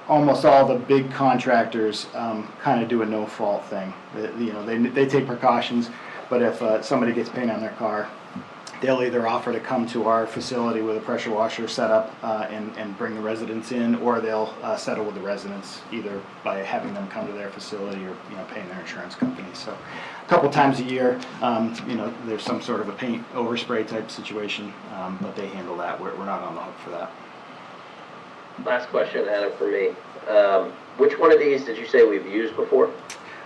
Almost all the big contractors kind of do a no-fault thing. They take precautions, but if somebody gets paint on their car, they'll either offer to come to our facility with a pressure washer set up and bring the residents in, or they'll settle with the residents either by having them come to their facility or paying their insurance company. So a couple times a year, there's some sort of a paint overspray type situation, but they handle that. We're not on the hook for that. Last question, Adam, for me. Which one of these did you say we've used before?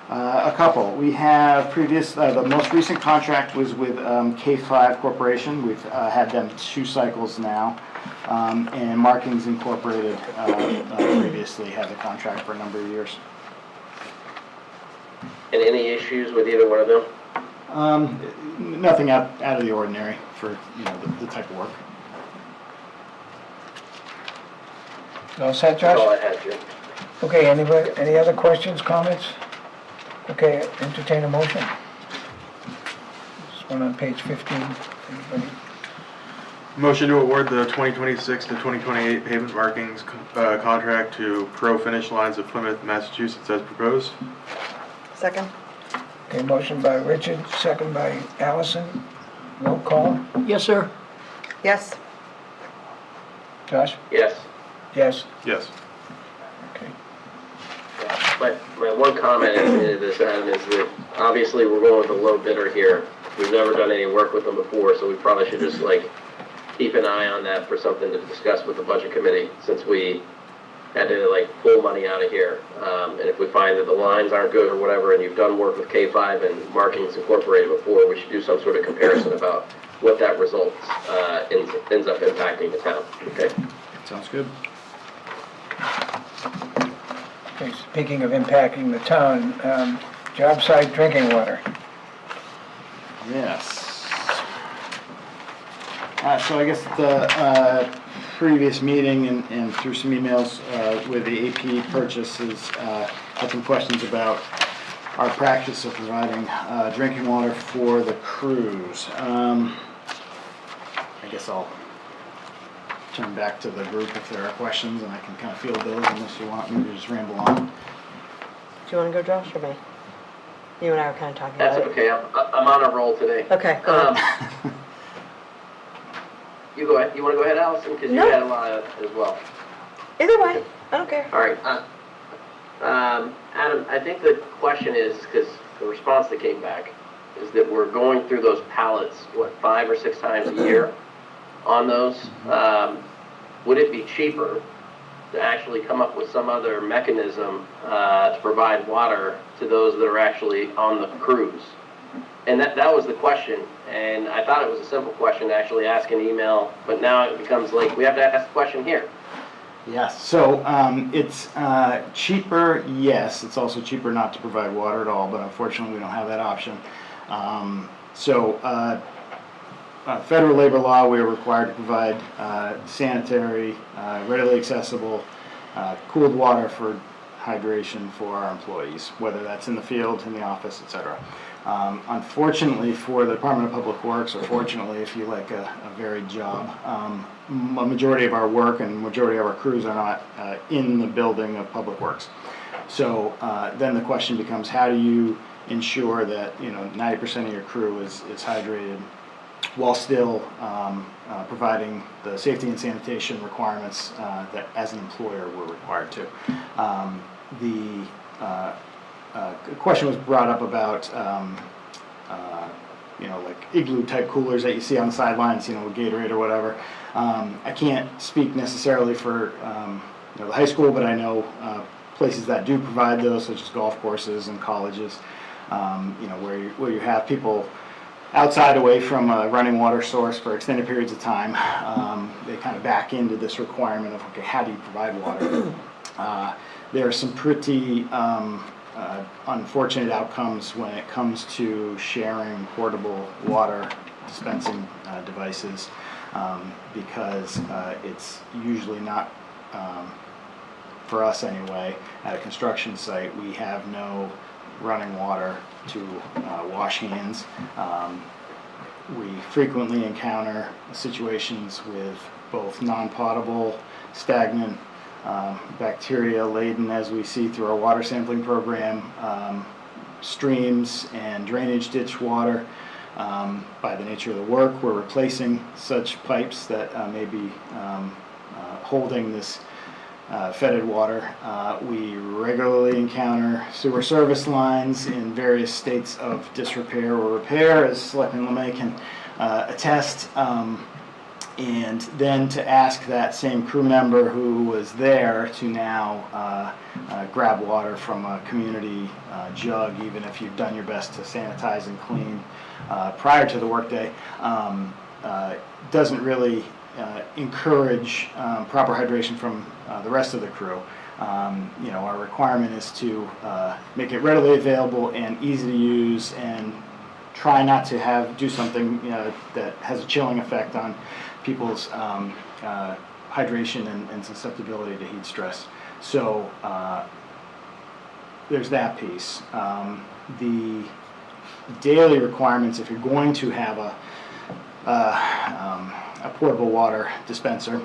A couple. We have the most recent contract was with K5 Corporation. We've had them 2 cycles now. And Markings Incorporated previously had the contract for a number of years. And any issues with either one of them? Nothing out of the ordinary for the type of work. All set, That's all I Josh? had, Jim. Okay, anybody, any other questions, comments? Okay, entertain a motion. This one on page 15. Anybody? Motion to award the 2026 to 2028 pavement markings contract to Pro Finish Lines of Plymouth, Massachusetts as proposed. Second? Okay, motion by Richard, second by Allison. Roll call. Yes, sir. Yes. Josh? Yes. Yes. Yes. Okay. My one comment into this, Adam, is that obviously we're going with a low bidder here. We've never done any work with them before, so we probably should just keep an eye on that for something to discuss with the budget committee, since we had to pull money out of here. And if we find that the lines aren't good or whatever, and you've done work with K5 and Markings Incorporated before, we should do some sort of comparison about what that results ends up impacting the town. Okay. Sounds good. Okay, speaking of impacting the town, Jobsite drinking water. Yes. So I guess the previous meeting and through some emails with the AP purchases, had some questions about our practice of providing drinking water for the crews. I guess I'll turn back to the group if there are questions, and I can kind of field those unless you want me to just ramble on. Do you want to go, Josh, or me? You and I were kind of talking That's about it. okay. I'm on a roll today. Okay, go ahead. You go ahead. You want to go ahead, Allison? Because you No. had a lot as well. Either way, I don't care. All right. Adam, I think the question is, because the response that came back is that we're going through those pallets, 5 or 6 times a year on those. Would it be cheaper to actually come up with some other mechanism to provide water to those that are actually on the cruise? And that was the question, and I thought it was a simple question to actually ask an email, but now it becomes we have to ask the question here. Yes, so it's cheaper, yes. It's also cheaper not to provide water at all, but unfortunately we don't have that option. Federal labor law, we are required to provide sanitary, readily accessible, cooled water for hydration for our employees, whether that's in the field, in the office, etc. Unfortunately for the Department of Public Works, or fortunately if you like a varied job, a majority of our work and majority of our crews are not in the building of Public Works. So then the question becomes, how do you ensure that 90% of your crew is hydrated while still providing the safety and sanitation requirements that as an employer we're required to. The question was brought up about like igloo type coolers that you see on the sidelines, with Gatorade or whatever. I can't speak necessarily for the high school, but I know places that do provide those, such as golf courses and colleges, where you have people outside away from a running water source for extended periods of time. They kind of back into this requirement of, okay, how do you provide water? There are some pretty unfortunate outcomes when it comes to sharing portable water dispensing devices, because it's usually not, for us anyway, at a construction site, we have no running water to wash hands. We frequently encounter situations with both non-potable, stagnant, bacteria-laden, as we see through our water sampling program, streams and drainage ditch water. By the nature of the work, we're replacing such pipes that may be holding this fetid water. We regularly encounter sewer service lines in various states of disrepair or repair, as Selectman LeMay can attest. And then to ask that same crew member who was there to now grab water from a community jug, even if you've done your best to sanitize and clean prior to the workday, doesn't really encourage proper hydration from the rest of the crew. Our requirement is to make it readily available and easy to use, and try not to do something that has a chilling effect on people's hydration and susceptibility to heat stress. So there's that piece. The daily requirements, if you're going to have a portable water dispenser,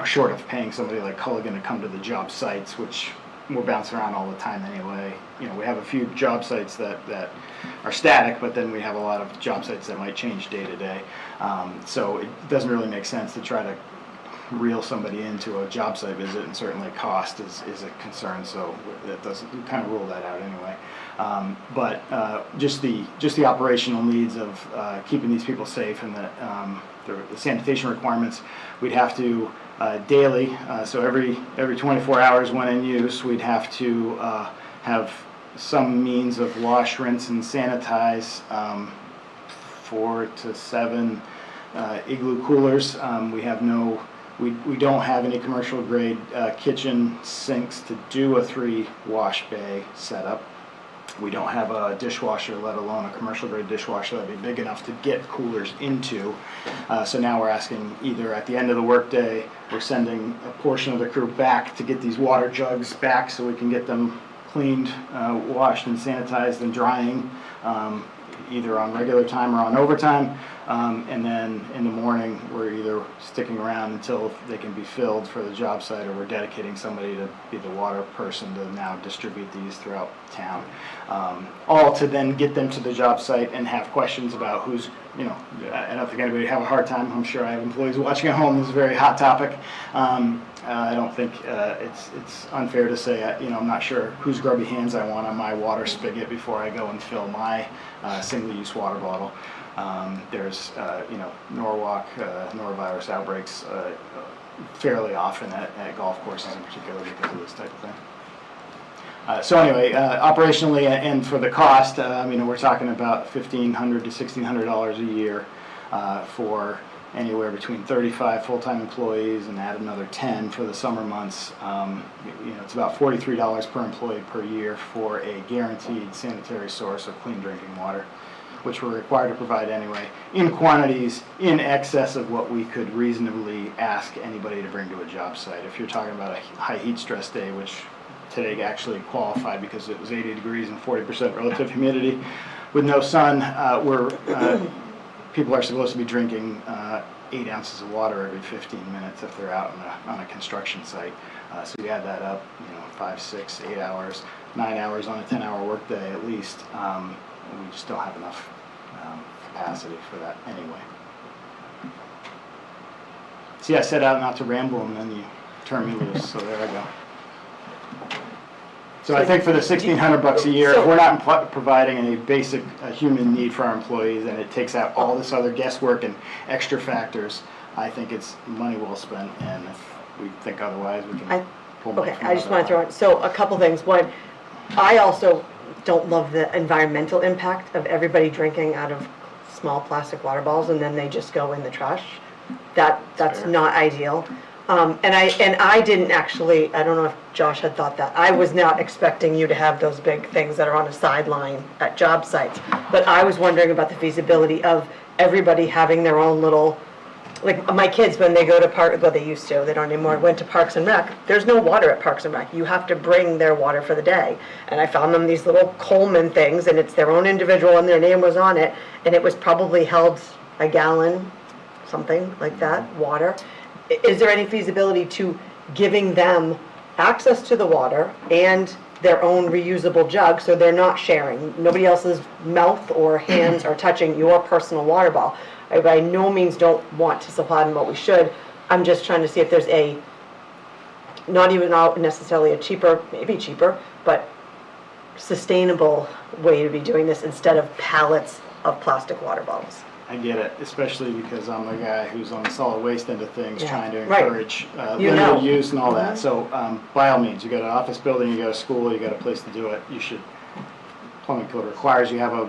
short of paying somebody like Culligan to come to the job sites, which we're bouncing around all the time anyway. We have a few job sites that are static, but then we have a lot of job sites that might change day to day. So it doesn't really make sense to try to reel somebody into a job site visit, and certainly cost is a concern, so that doesn't, we kind of rule that out anyway. But just the operational needs of keeping these people safe, and the sanitation requirements, we'd have to daily, so every 24 hours when in use, we'd have to have some means of wash, rinse, and sanitize 4 to 7 igloo coolers. We don't have any commercial grade kitchen sinks to do a 3-wash bay setup. We don't have a dishwasher, let alone a commercial grade dishwasher that'd be big enough to get coolers into. So now we're asking, either at the end of the workday, we're sending a portion of the crew back to get these water jugs back so we can get them cleaned, washed and sanitized and drying, either on regular time or on overtime. And then in the morning, we're either sticking around until they can be filled for the job site, or we're dedicating somebody to be the water person to now distribute these throughout town. All to then get them to the job site and have questions about who's, I don't think anybody would have a hard time. I'm sure I have employees watching at home. This is a very hot topic. I don't think it's unfair to say, I'm not sure whose grubby hands I want on my water spigot before I go and fill my single-use water bottle. There's, Norwalk, norovirus outbreaks fairly often at golf courses in particular because of this type of thing. So anyway, operationally and for the cost, we're talking about $1,500 to $1,600 a year for anywhere between 35 full-time employees and add another 10 for the summer months. It's about $43 per employee per year for a guaranteed sanitary source of clean drinking water, which we're required to provide anyway, in quantities in excess of what we could reasonably ask anybody to bring to a job site. If you're talking about a high heat stress day, which today actually qualified because it was 80 degrees and 40% relative humidity with no sun, people are supposed to be drinking 8 ounces of water every 15 minutes if they're out on a construction site. So you add that up, 5, 6, 8 hours, 9 hours on a 10-hour workday at least. We just don't have enough capacity for that anyway. See, I set out not to ramble and then you turn me loose, so there I go. So I think for the $1,600 a year, if we're not providing a basic human need for our employees and it takes out all this other guesswork and extra factors, I think it's money well spent, and if we think otherwise, we can pull money from I just other want to throw in, so a couple things. One, I also don't love the environmental impact of everybody drinking out of small plastic water bottles and then they just go in the trash. That's not ideal. And I didn't actually, I don't know if Josh had thought that. I was not expecting you to have those big things that are on a sideline at job sites. But I was wondering about the feasibility of everybody having their own little, like my kids, when they go to park, well, they used to, they don't anymore, went to Parks and Rec. There's no water at Parks and Rec. You have to bring their water for the day. And I found them these little Coleman things, and it's their own individual, and their name was on it, and it was probably held a gallon, something like that, water. Is there any feasibility to giving them access to the water and their own reusable jug so they're not sharing? Nobody else's mouth or hands are touching your personal water bottle. I by no means don't want to supply them what we should. I'm just trying to see if there's not even necessarily a cheaper, maybe cheaper, but sustainable way to be doing this instead of pallets of plastic water bottles. I get it, especially because I'm the guy who's on the solid waste end of things, Yeah. trying to Right. encourage You limited know. use and all that. So by all means, you got an office building, you got a school, you got a place to do it. You should, plumbing code requires you have a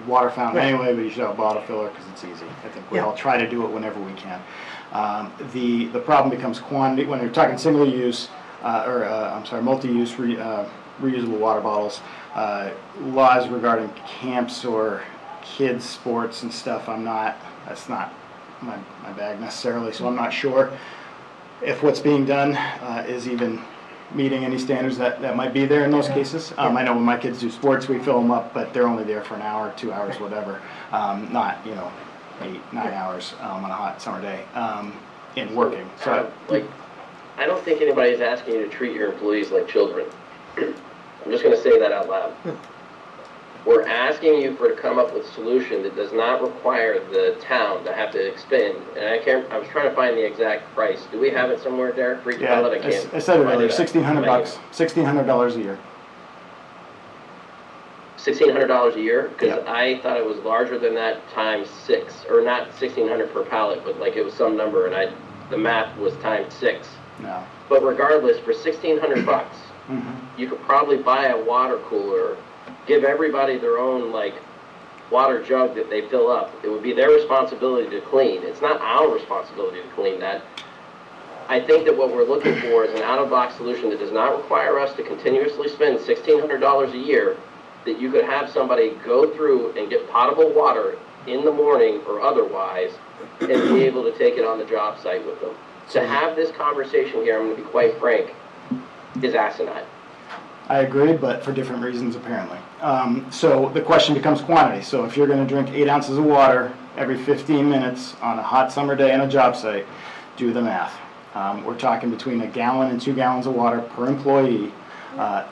water fountain Right. anyway, but you should have a bottle filler because it's easy. I think we Yeah. all try to do it whenever we can. The problem becomes quantity. When you're talking single use, multi-use reusable water bottles, laws regarding camps or kids sports and stuff, that's not my bag necessarily, so I'm not sure if what's being done is even meeting any standards that might be there in those cases. I know when my kids do sports, we fill them up, but they're only there for an hour, 2 hours, whatever, not 8, 9 hours on a hot summer day in working. So I don't think anybody's asking you to treat your employees like children. I'm just gonna say that out loud. We're asking you to come up with a solution that does not require the town to have to expend, and I was trying to find the exact price. Do we have it somewhere, Derek? For each yeah, pellet? I can't I said it find earlier, at. $1,600, $1,600 a year. $1,600 a year? Because Yeah. I thought it was larger than that times 6, or not 1,600 per pallet, but like it was some number, and the math was times 6. No. But regardless, for $1,600, Mm-hmm. you could probably buy a water cooler, give everybody their own water jug that they fill up. It would be their responsibility to clean. It's not our responsibility to clean that. I think that what we're looking for is an out-of-box solution that does not require us to continuously spend $1,600 a year, that you could have somebody go through and get potable water in the morning or otherwise and be able to take it on the job site with them. To have this conversation here, I'm going to be quite frank, is asinine. I agree, but for different reasons apparently. So the question becomes quantity. So if you're going to drink 8 ounces of water every 15 minutes on a hot summer day on a job site, do the math. We're talking between a gallon and 2 gallons of water per employee.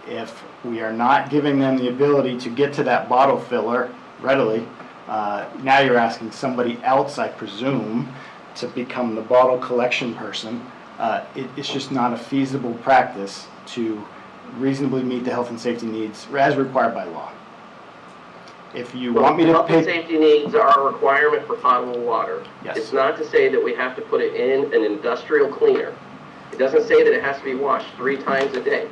If we are not giving them the ability to get to that bottle filler readily, now you're asking somebody else, I presume, to become the bottle collection person. It's just not a feasible practice to reasonably meet the health and safety needs as required by law. If you want me to Health and pay, safety needs are a requirement for potable water. Yes. It's not to say that we have to put it in an industrial cleaner. It doesn't say that it has to be washed 3 times a day.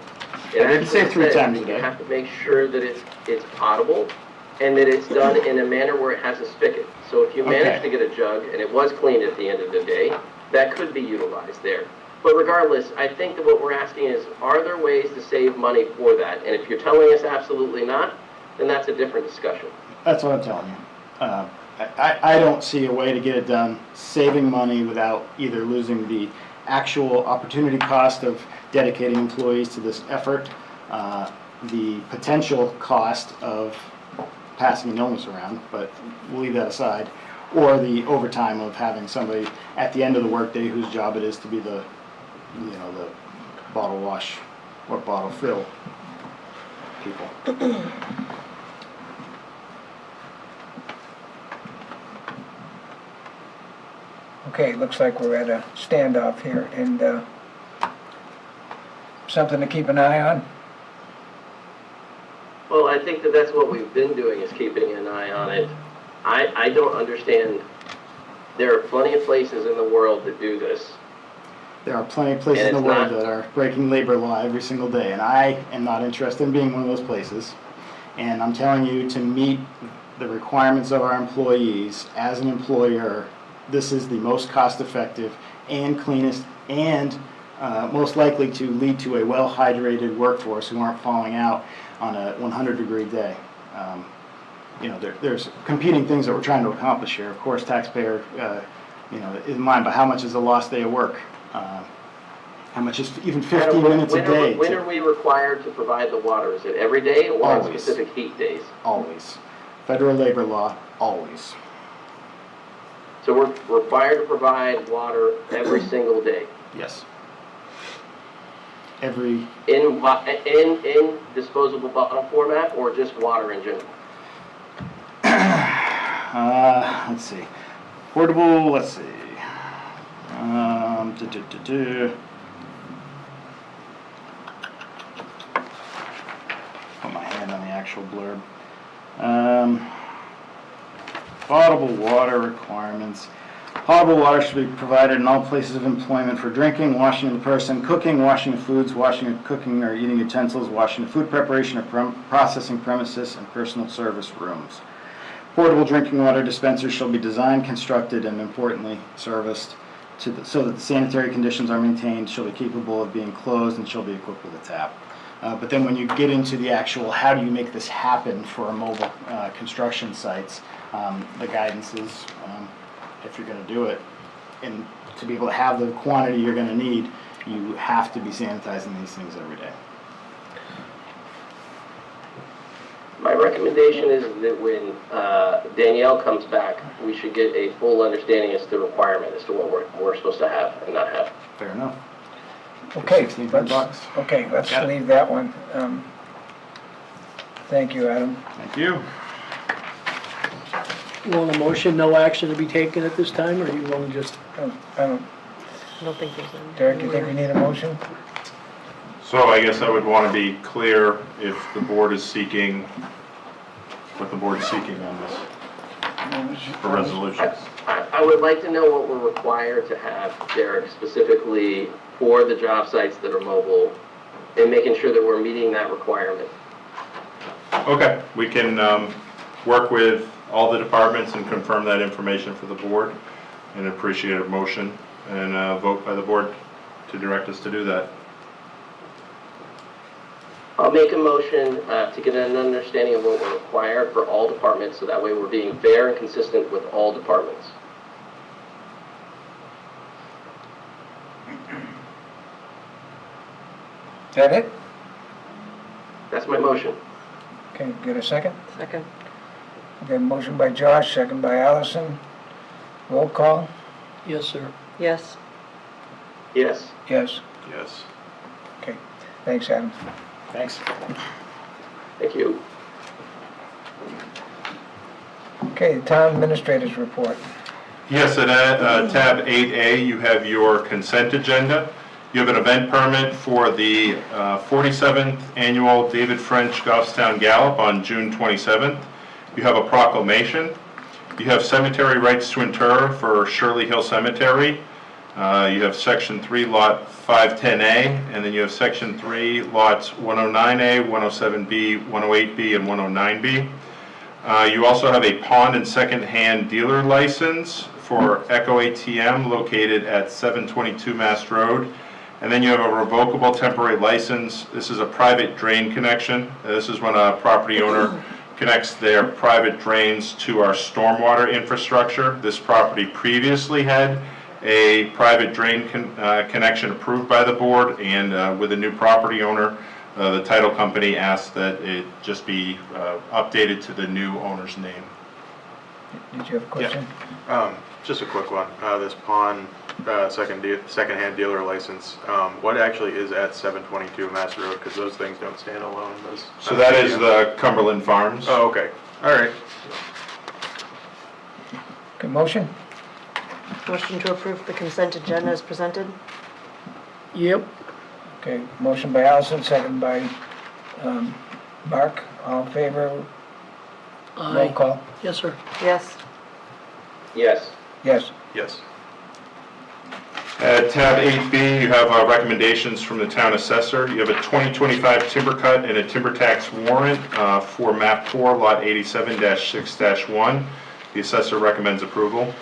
It I didn't say actually 3 says times that a day. You have to make sure that it's potable and that it's done in a manner where it has a spigot. So if you manage Okay. to get a jug and it was cleaned at the end of the day, that could be utilized there. But regardless, I think that what we're asking is, are there ways to save money for that? And if you're telling us absolutely not, then that's a different discussion. That's what I'm telling you. I don't see a way to get it done, saving money without either losing the actual opportunity cost of dedicating employees to this effort, the potential cost of passing an illness around, but we'll leave that aside, or the overtime of having somebody at the end of the workday whose job it is to be the, you know, the bottle wash or bottle fill people. Okay, looks like we're at a standoff here, and something to keep an eye on. Well, I think that that's what we've been doing, is keeping an eye on it. I don't understand. There are plenty of places in the world that do this. There are plenty of places And in the it's world not- that are breaking labor law every single day, and I am not interested in being one of those places. And I'm telling you, to meet the requirements of our employees as an employer, this is the most cost-effective and cleanest and most likely to lead to a well-hydrated workforce who aren't falling out on a 100-degree day. You know, there's competing things that we're trying to accomplish here. Of course, taxpayer, you know, is in mind, but how much is a lost day of work? How much is even 15 minutes a day? When are we required to provide the water? Is it every day or on Always. specific heat days? Always. Federal labor law, always. So we're required to provide water every single day Yes. Every, in disposable bottle format, or just water in general? let's see. Portable, let's see. Put my hand on the actual blurb. Potable water requirements. Potable water should be provided in all places of employment for drinking, washing of the person, cooking, washing of foods, washing of cooking or eating utensils, washing of food preparation or processing premises, and personal service rooms. Portable drinking water dispensers shall be designed, constructed, and importantly, serviced so that the sanitary conditions are maintained, shall be capable of being closed, and shall be equipped with a tap. But then when you get into the actual, how do you make this happen for mobile construction sites, the guidance is, if you're going to do it, and to be able to have the quantity you're going to need, you have to be sanitizing these things every day. My recommendation is that when Danielle comes back, we should get a full understanding as to the requirement, as to what we're supposed to have and not have. Fair enough. Okay, $1,600. let's Got it. leave that one. Thank you, Adam. Thank you. You want a motion, no action to be taken at this time, or you want to just, I don't, I don't think there's any. Derek, you think we need a motion? So I guess I would want to be clear if the board is seeking, what the board is seeking on this for resolutions. I would like to know what we're required to have, Derek, specifically for the job sites that are mobile, and making sure that we're meeting that requirement. Okay, we can work with all the departments and confirm that information for the board, and appreciate a motion and a vote by the board to direct us to do that. I'll make a motion to get an understanding of what we're required for all departments, so that way we're being fair and consistent with all departments. Is that it? That's my motion. Okay, get a second? Second. Okay, motion by Josh, second by Allison. Roll call? yes, sir. Yes. Yes. Yes. Yes. Okay, thanks, Adam. Thanks. Thank you. Okay, the town administrators report. Yes, at tab 8A, you have your consent agenda. You have an event permit for the 47th Annual David French Goffstown Gallop on June 27th. You have a proclamation. You have cemetery rights to inter for Shirley Hill Cemetery. You have Section 3, Lot 510A, and then you have Section 3, Lots 109A, 107B, 108B, and 109B. You also have a pawn and second-hand dealer license for Echo ATM located at 722 Mass Road. And then you have a revocable temporary license. This is a private drain connection. This is when a property owner connects their private drains to our stormwater infrastructure. This property previously had a private drain connection approved by the board, and with a new property owner, the title company asked that it just be updated to the new owner's name. Did you have a question? Just a quick one. This pawn, second-hand dealer license, what actually is at 722 Mass Road? Because those things don't stand alone. So that is the Cumberland Farms. Oh, okay. All right. Okay, motion? Motion to approve the consent agenda as presented? Yep. Okay, motion by Allison, second by Mark. All in favor? Roll Aye. call. Yes, sir. Yes. Yes. Yes. Yes. At tab 8B, you have recommendations from the town assessor. You have a 2025 timber cut and a timber tax warrant for map 4, lot 87-6-1. The assessor recommends approval.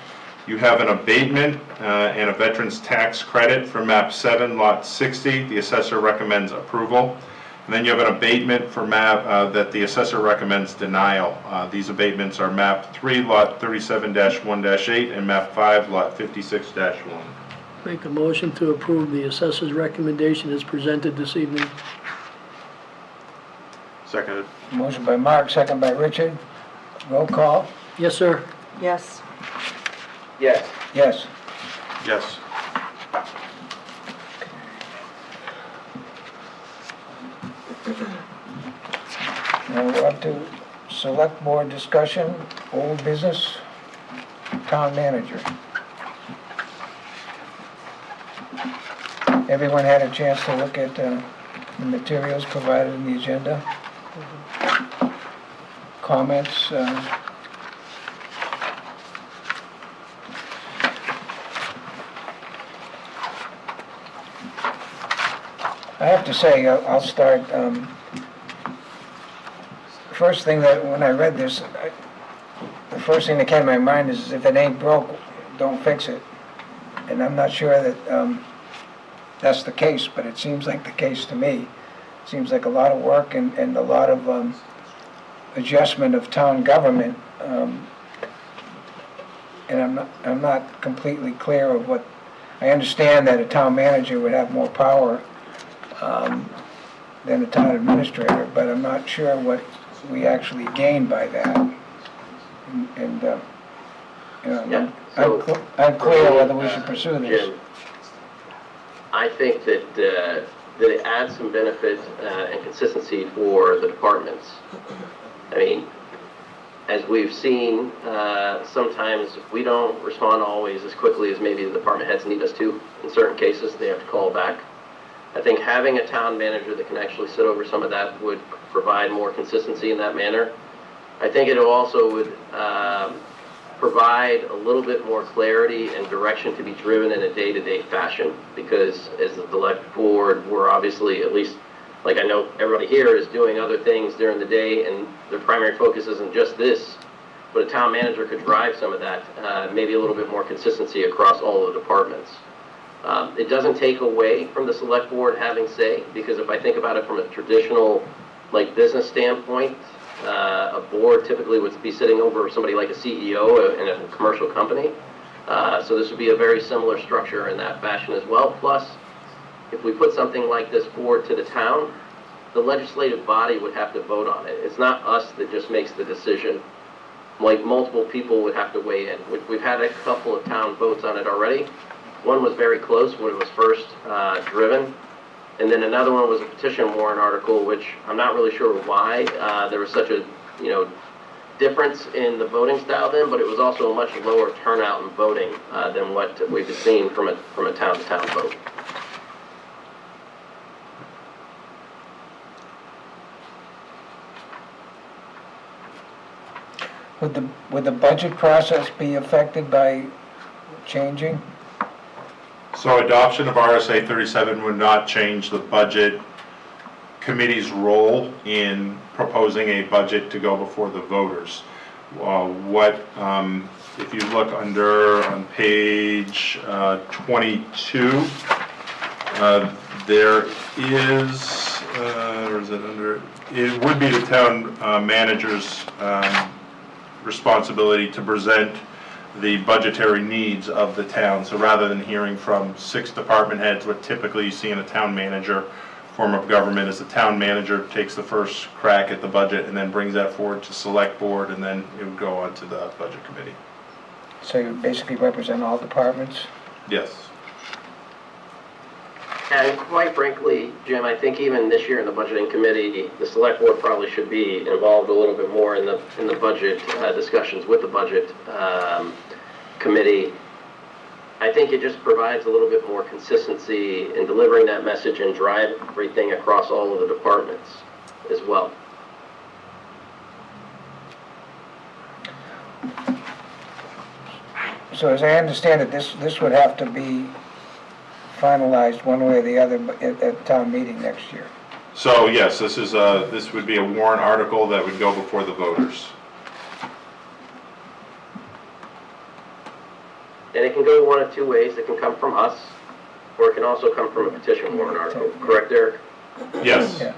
You have an abatement and a veteran's tax credit for map 7, lot 60. The assessor recommends approval. And then you have an abatement for map that the assessor recommends denial. These abatements are map 3, lot 37-1-8, and map 5, lot 56-1. Make a motion to approve the assessor's recommendation as presented this evening. Seconded. Motion by Mark, second by Richard. Roll call. Yes, sir. Yes. Yes. Yes. Yes. Now we're up to select board discussion, old business, town manager. Everyone had a chance to look at the materials provided in the agenda? Comments? I have to say, I'll start, first thing that, when I read this, the first thing that came to my mind is if it ain't broke, don't fix it. And I'm not sure that that's the case, but it seems like the case to me. Seems like a lot of work and a lot of adjustment of town government. And I'm not completely clear of what, I understand that a town manager would have more power than a town administrator, but I'm not sure what we actually gain by that. And Yeah, I'm so- unclear whether we should pursue this. Jim, I think that it adds some benefit and consistency for the departments. I mean, as we've seen, sometimes we don't respond always as quickly as maybe the department heads need us to. In certain cases, they have to call back. I think having a town manager that can actually sit over some of that would provide more consistency in that manner. I think it also would provide a little bit more clarity and direction to be driven in a day-to-day fashion, because as the select board, we're obviously, at least, like I know everybody here is doing other things during the day, and their primary focus isn't just this, but a town manager could drive some of that, maybe a little bit more consistency across all the departments. It doesn't take away from the select board having say, because if I think about it from a traditional, like, business standpoint, a board typically would be sitting over somebody like a CEO in a commercial company. So this would be a very similar structure in that fashion as well. Plus, if we put something like this forward to the town, the legislative body would have to vote on it. It's not us that just makes the decision. Like, multiple people would have to weigh in. We've had a couple of town votes on it already. One was very close when it was first driven. And then another one was a petition warrant article, which I'm not really sure why there was such a, difference in the voting style then, but it was also a much lower turnout in voting than what we've seen from a town-to-town vote. Would the budget process be affected by changing? So adoption of RSA 37 would not change the budget committee's role in proposing a budget to go before the voters. If you look on page 22, there is, or is it under, it would be the town manager's responsibility to present the budgetary needs of the town. So rather than hearing from 6 department heads, what typically you see in a town manager form of government is the town manager takes the first crack at the budget and then brings that forward to select board, and then it would go on to the budget committee. So you basically represent all departments? Yes. And quite frankly, Jim, I think even this year in the budgeting committee, the select board probably should be involved a little bit more in the budget discussions with the budget committee. I think it just provides a little bit more consistency in delivering that message and drive everything across all of the departments as well. So as I understand it, this would have to be finalized one way or the other at town meeting next year. So yes, this would be a warrant article that would go before the voters. And it can go one of two ways. It can come from us, or it can also come from a petition warrant article. Correct, Eric? Yes. Yeah.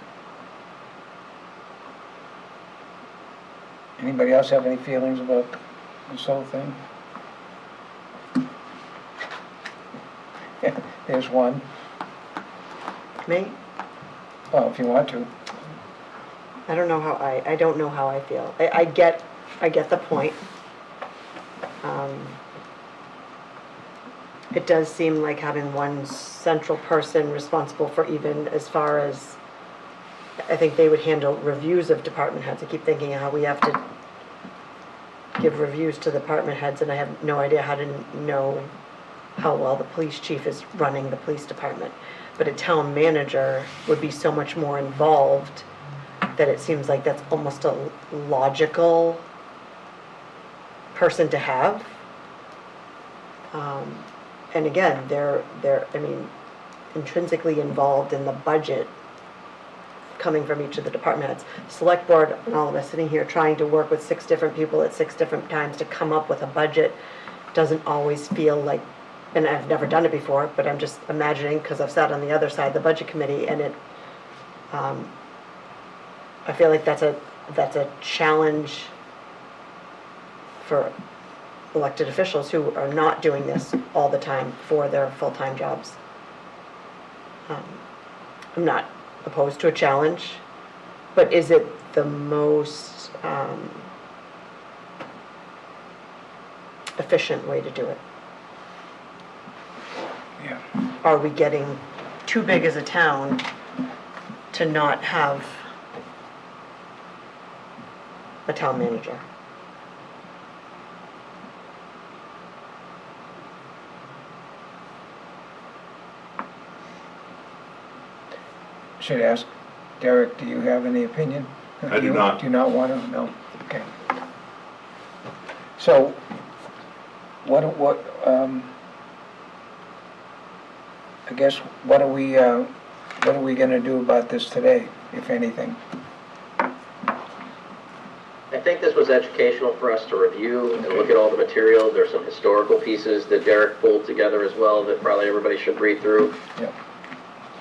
Anybody else have any feelings about this whole thing? Yeah, there's one. Me? Oh, if you want to. I don't know how I don't know how I feel. I get the point. It does seem like having one central person responsible for, even as far as, I think they would handle reviews of department heads. I keep thinking how we have to give reviews to department heads, and I have no idea how to know how well the police chief is running the police department. But a town manager would be so much more involved that it seems like that's almost a logical person to have. And again, they're I mean, intrinsically involved in the budget coming from each of the department heads. Select board and all of us sitting here trying to work with 6 different people at 6 different times to come up with a budget doesn't always feel like, and I've never done it before, but I'm just imagining, because I've sat on the other side of the budget committee, and it, I feel like that's a challenge for elected officials who are not doing this all the time for their full-time jobs. I'm not opposed to a challenge, but is it the most efficient way to do it? Yeah. Are we getting too big as a town to not have a town manager? Should I ask Derek, do you have any opinion? I do not. Do you not want to? No? Okay. So, I guess, what are we gonna do about this today, if anything? I think this was educational for us to review and look at all the material. There's some historical pieces that Derek pulled together as well that probably everybody should read through. Yep.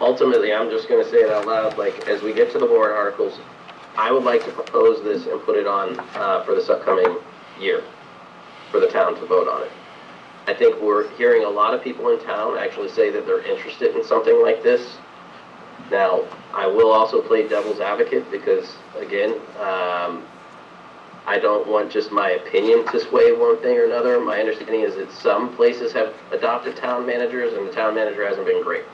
Ultimately, I'm just going to say it out loud, like, as we get to the warrant articles, I would like to propose this and put it on for this upcoming year for the town to vote on it. I think we're hearing a lot of people in town actually say that they're interested in something like this. Now, I will also play devil's advocate because, again, I don't want just my opinion to sway one thing or another. My understanding is that some places have adopted town managers and the town manager hasn't been great.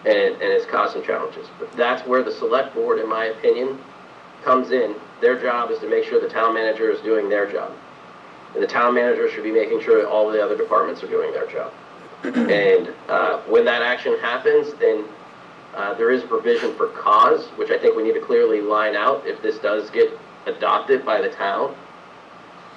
And it's caused some challenges. But that's where the select board, in my opinion, comes in. Their job is to make sure the town manager is doing their job. And the town manager should be making sure that all the other departments are doing their job. And when that action happens, then there is provision for cause, which I think we need to clearly line out if this does get adopted by the town,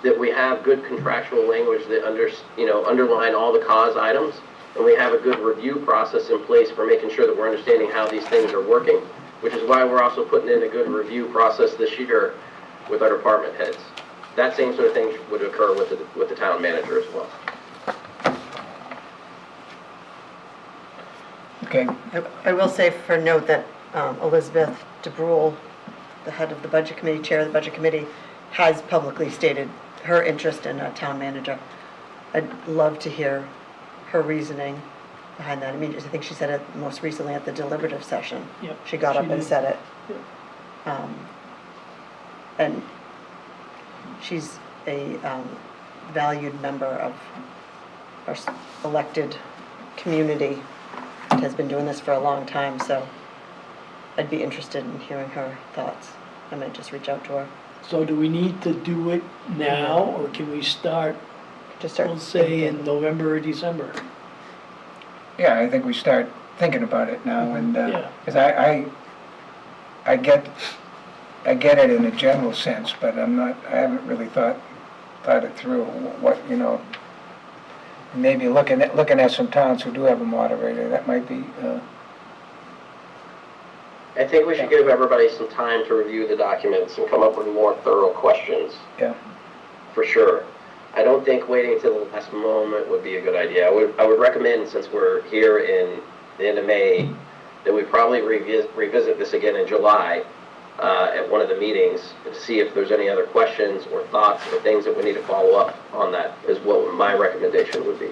that we have good contractual language that underline all the cause items, and we have a good review process in place for making sure that we're understanding how these things are working, which is why we're also putting in a good review process this year with our department heads. that same sort of thing would occur with the town manager as well. Okay, I will say for note that Elizabeth DeBrule, the head of the Budget Committee, chair of the Budget Committee, has publicly stated her interest in a town manager. I'd love to hear her reasoning behind that. I mean, I think she said it most recently at the deliberative session. Yep, She got she up and did. said it. Yep. And she's a valued member of our elected community, has been doing this for a long time, so I'd be interested in hearing her thoughts. I might just reach out to her. So do we need to do it now, or can we start, Just start. we'll say, in November or December? yeah, I think we start thinking about it now, and, Yeah. because I get it in a general sense, but I haven't really thought it through, what, maybe looking at some towns who do have a moderator, that might be, I think we should give everybody some time to review the documents and come up with more thorough questions, yeah. for sure. I don't think waiting until the last moment would be a good idea. I would recommend, since we're here in the end of May, that we probably revisit this again in July at one of the meetings to see if there's any other questions or thoughts or things that we need to follow up on. That is what my recommendation would be.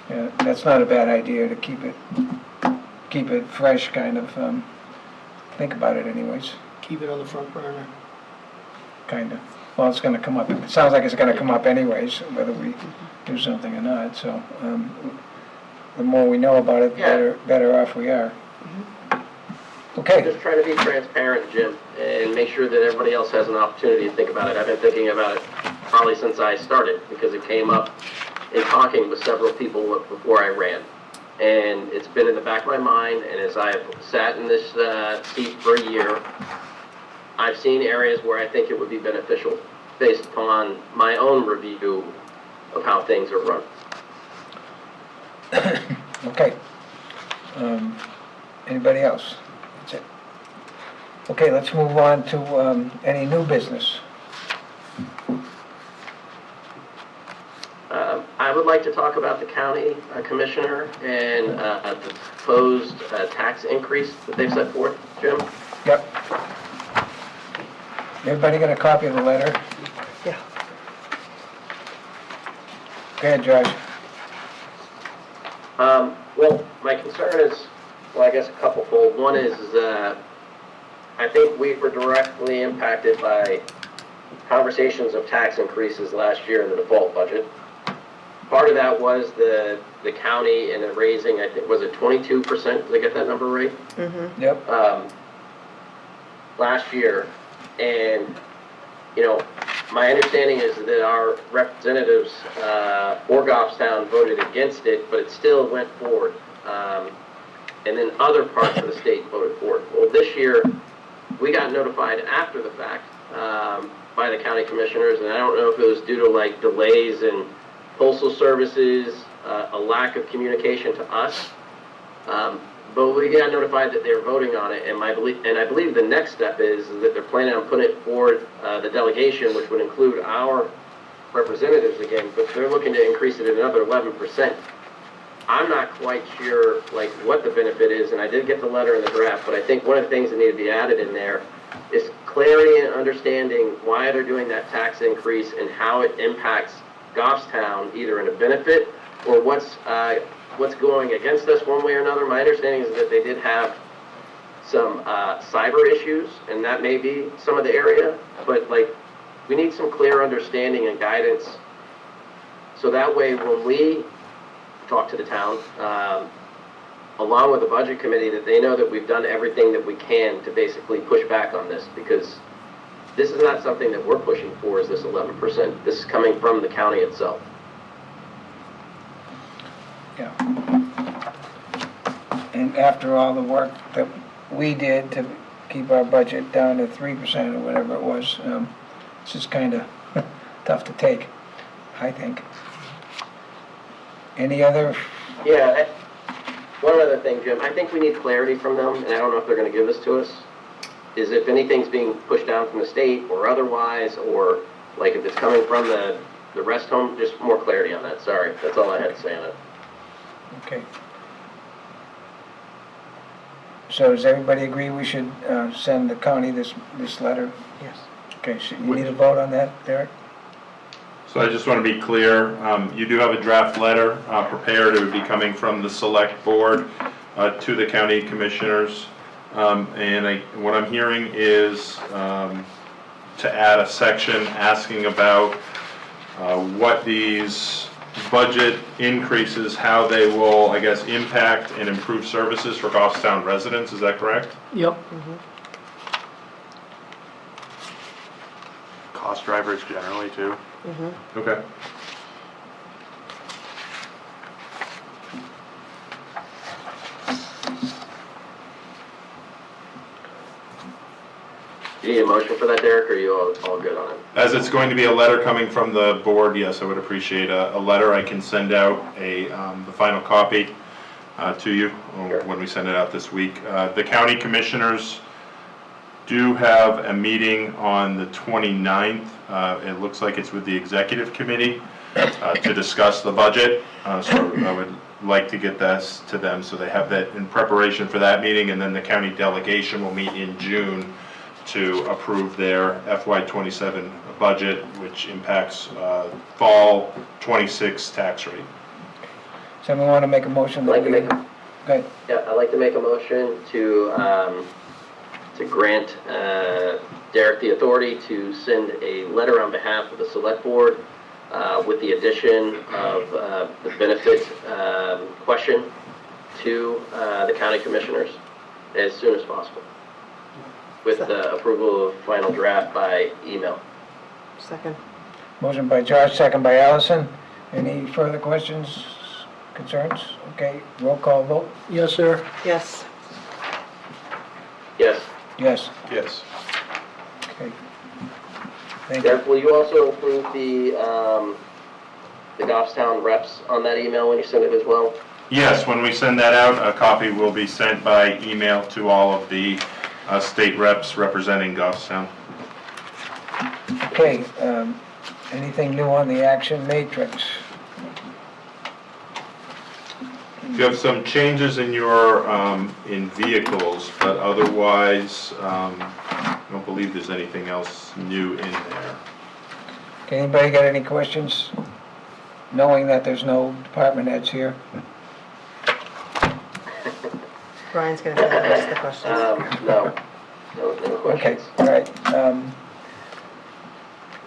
Yeah, that's not a bad idea to keep it fresh, kind of, think about it anyways, Keep it on the front burner. kind of. Well, it's gonna come up, it sounds like it's gonna come up anyways, whether we do something or not, so, the more we know about it, Yeah. better off we are. Okay, Just try to be transparent, Jim, and make sure that everybody else has an opportunity to think about it. I've been thinking about it probably since I started, because it came up in talking with several people before I ran. And it's been in the back of my mind, and as I've sat in this seat for a year, I've seen areas where I think it would be beneficial based upon my own review of how things are run. okay. Anybody else? That's it. Okay, let's move on to, any new business. I would like to talk about the county commissioner and the proposed tax increase that they've set forth, Jim. Yep. Everybody got a copy of the letter? Yeah. Go ahead, Josh. Well, my concern is, well, I guess a couple-fold. One is I think we were directly impacted by conversations of tax increases last year in the default budget. Part of that was the county and the raising, I think, was it 22%? Did I get that number right? Yep. Last year. And, my understanding is that our representatives for Goffstown voted against it, but it still went forward. And then other parts of the state voted for it. Well, this year, we got notified after the fact by the county commissioners, and I don't know if it was due to delays in postal services, a lack of communication to us, but we got notified that they were voting on it, and I believe the next step is that they're planning on putting it forward, the delegation, which would include our representatives again, but they're looking to increase it at another 11%. I'm not quite sure what the benefit is, and I did get the letter in the draft, but I think one of the things that need to be added in there is clarity and understanding why they're doing that tax increase and how it impacts Goffstown, either in a benefit or what's going against us one way or another. My understanding is that they did have some cyber issues, and that may be some of the area, but we need some clear understanding and guidance, so that way when we talk to the town, along with the budget committee, that they know that we've done everything that we can to basically push back on this, because this is not something that we're pushing for, is this 11%. This is coming from the county itself. Yeah. And after all the work that we did to keep our budget down to 3% or whatever it was, it's just kind of tough to take, I think. Any other? Yeah, one other thing, Jim. I think we need clarity from them, and I don't know if they're going to give this to us. is if anything's being pushed down from the state or otherwise, or like if it's coming from the rest home, just more clarity on that. Sorry, that's all I had to say on it. Okay. So does everybody agree we should send the county this letter? Yes. Okay, so you need a vote on that, Derek? So I just want to be clear, you do have a draft letter prepared. It would be coming from the select board to the county commissioners. And what I'm hearing is to add a section asking about what these budget increases, how they will, I guess, impact and improve services for Goffstown residents. Is that correct? Yep. Cost drivers generally too. Okay. Do you need a motion for that, Derek, or are you all good on it? As it's going to be a letter coming from the board, yes, I would appreciate a letter. I can send out the final copy to you when we send it out this week. The county commissioners do have a meeting on the 29th. It looks like it's with the executive committee to discuss the budget. So I would like to get this to them so they have that in preparation for that meeting, and then the county delegation will meet in June to approve their FY27 budget, which impacts fall 26 tax rate. Someone want to make a motion? I'd like to make Go ahead. I'd like to make a motion to grant Derek the authority to send a letter on behalf of the select board with the addition of the benefit question to the county commissioners as soon as possible, with approval of final draft by email. Second. Motion by Josh, second by Allison. Any further questions, concerns? Okay, roll call vote. Yes, sir. Yes. Yes. Yes. Yes. Okay. Thank you. Derek, will you also include the Goffstown reps on that email when you send it as well? Yes, when we send that out, a copy will be sent by email to all of the state reps representing Goffstown. Okay, anything new on the action matrix? You have some changes in your, in vehicles, but otherwise, I don't believe there's anything else new in there. Okay, anybody got any questions? Knowing that there's no department heads here? Brian's gonna answer the questions. No Okay, questions.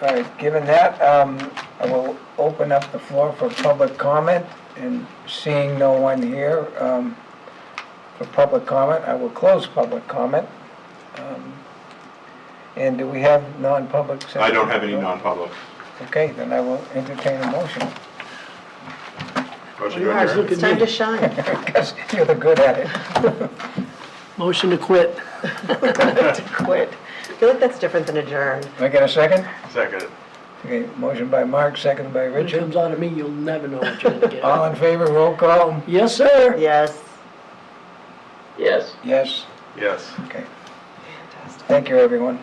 all right, given that, I will open up the floor for public comment, and seeing no one here for public comment, I will close public comment. And do we have non-public session? I don't have any non-public. Okay, then I will entertain a motion, Motion You to guys adjourn. look It's at time me. to shine. because you're the good at it. Motion to quit. To quit. I feel like that's different than adjourn. Do I get a second? Second. Okay, motion by Mark, second by When it Richard. comes out of me, you'll never know what you're gonna get. All in favor, roll call? Yes, sir. Yes. Yes. Yes, Yes. okay. Fantastic. Thank you, everyone.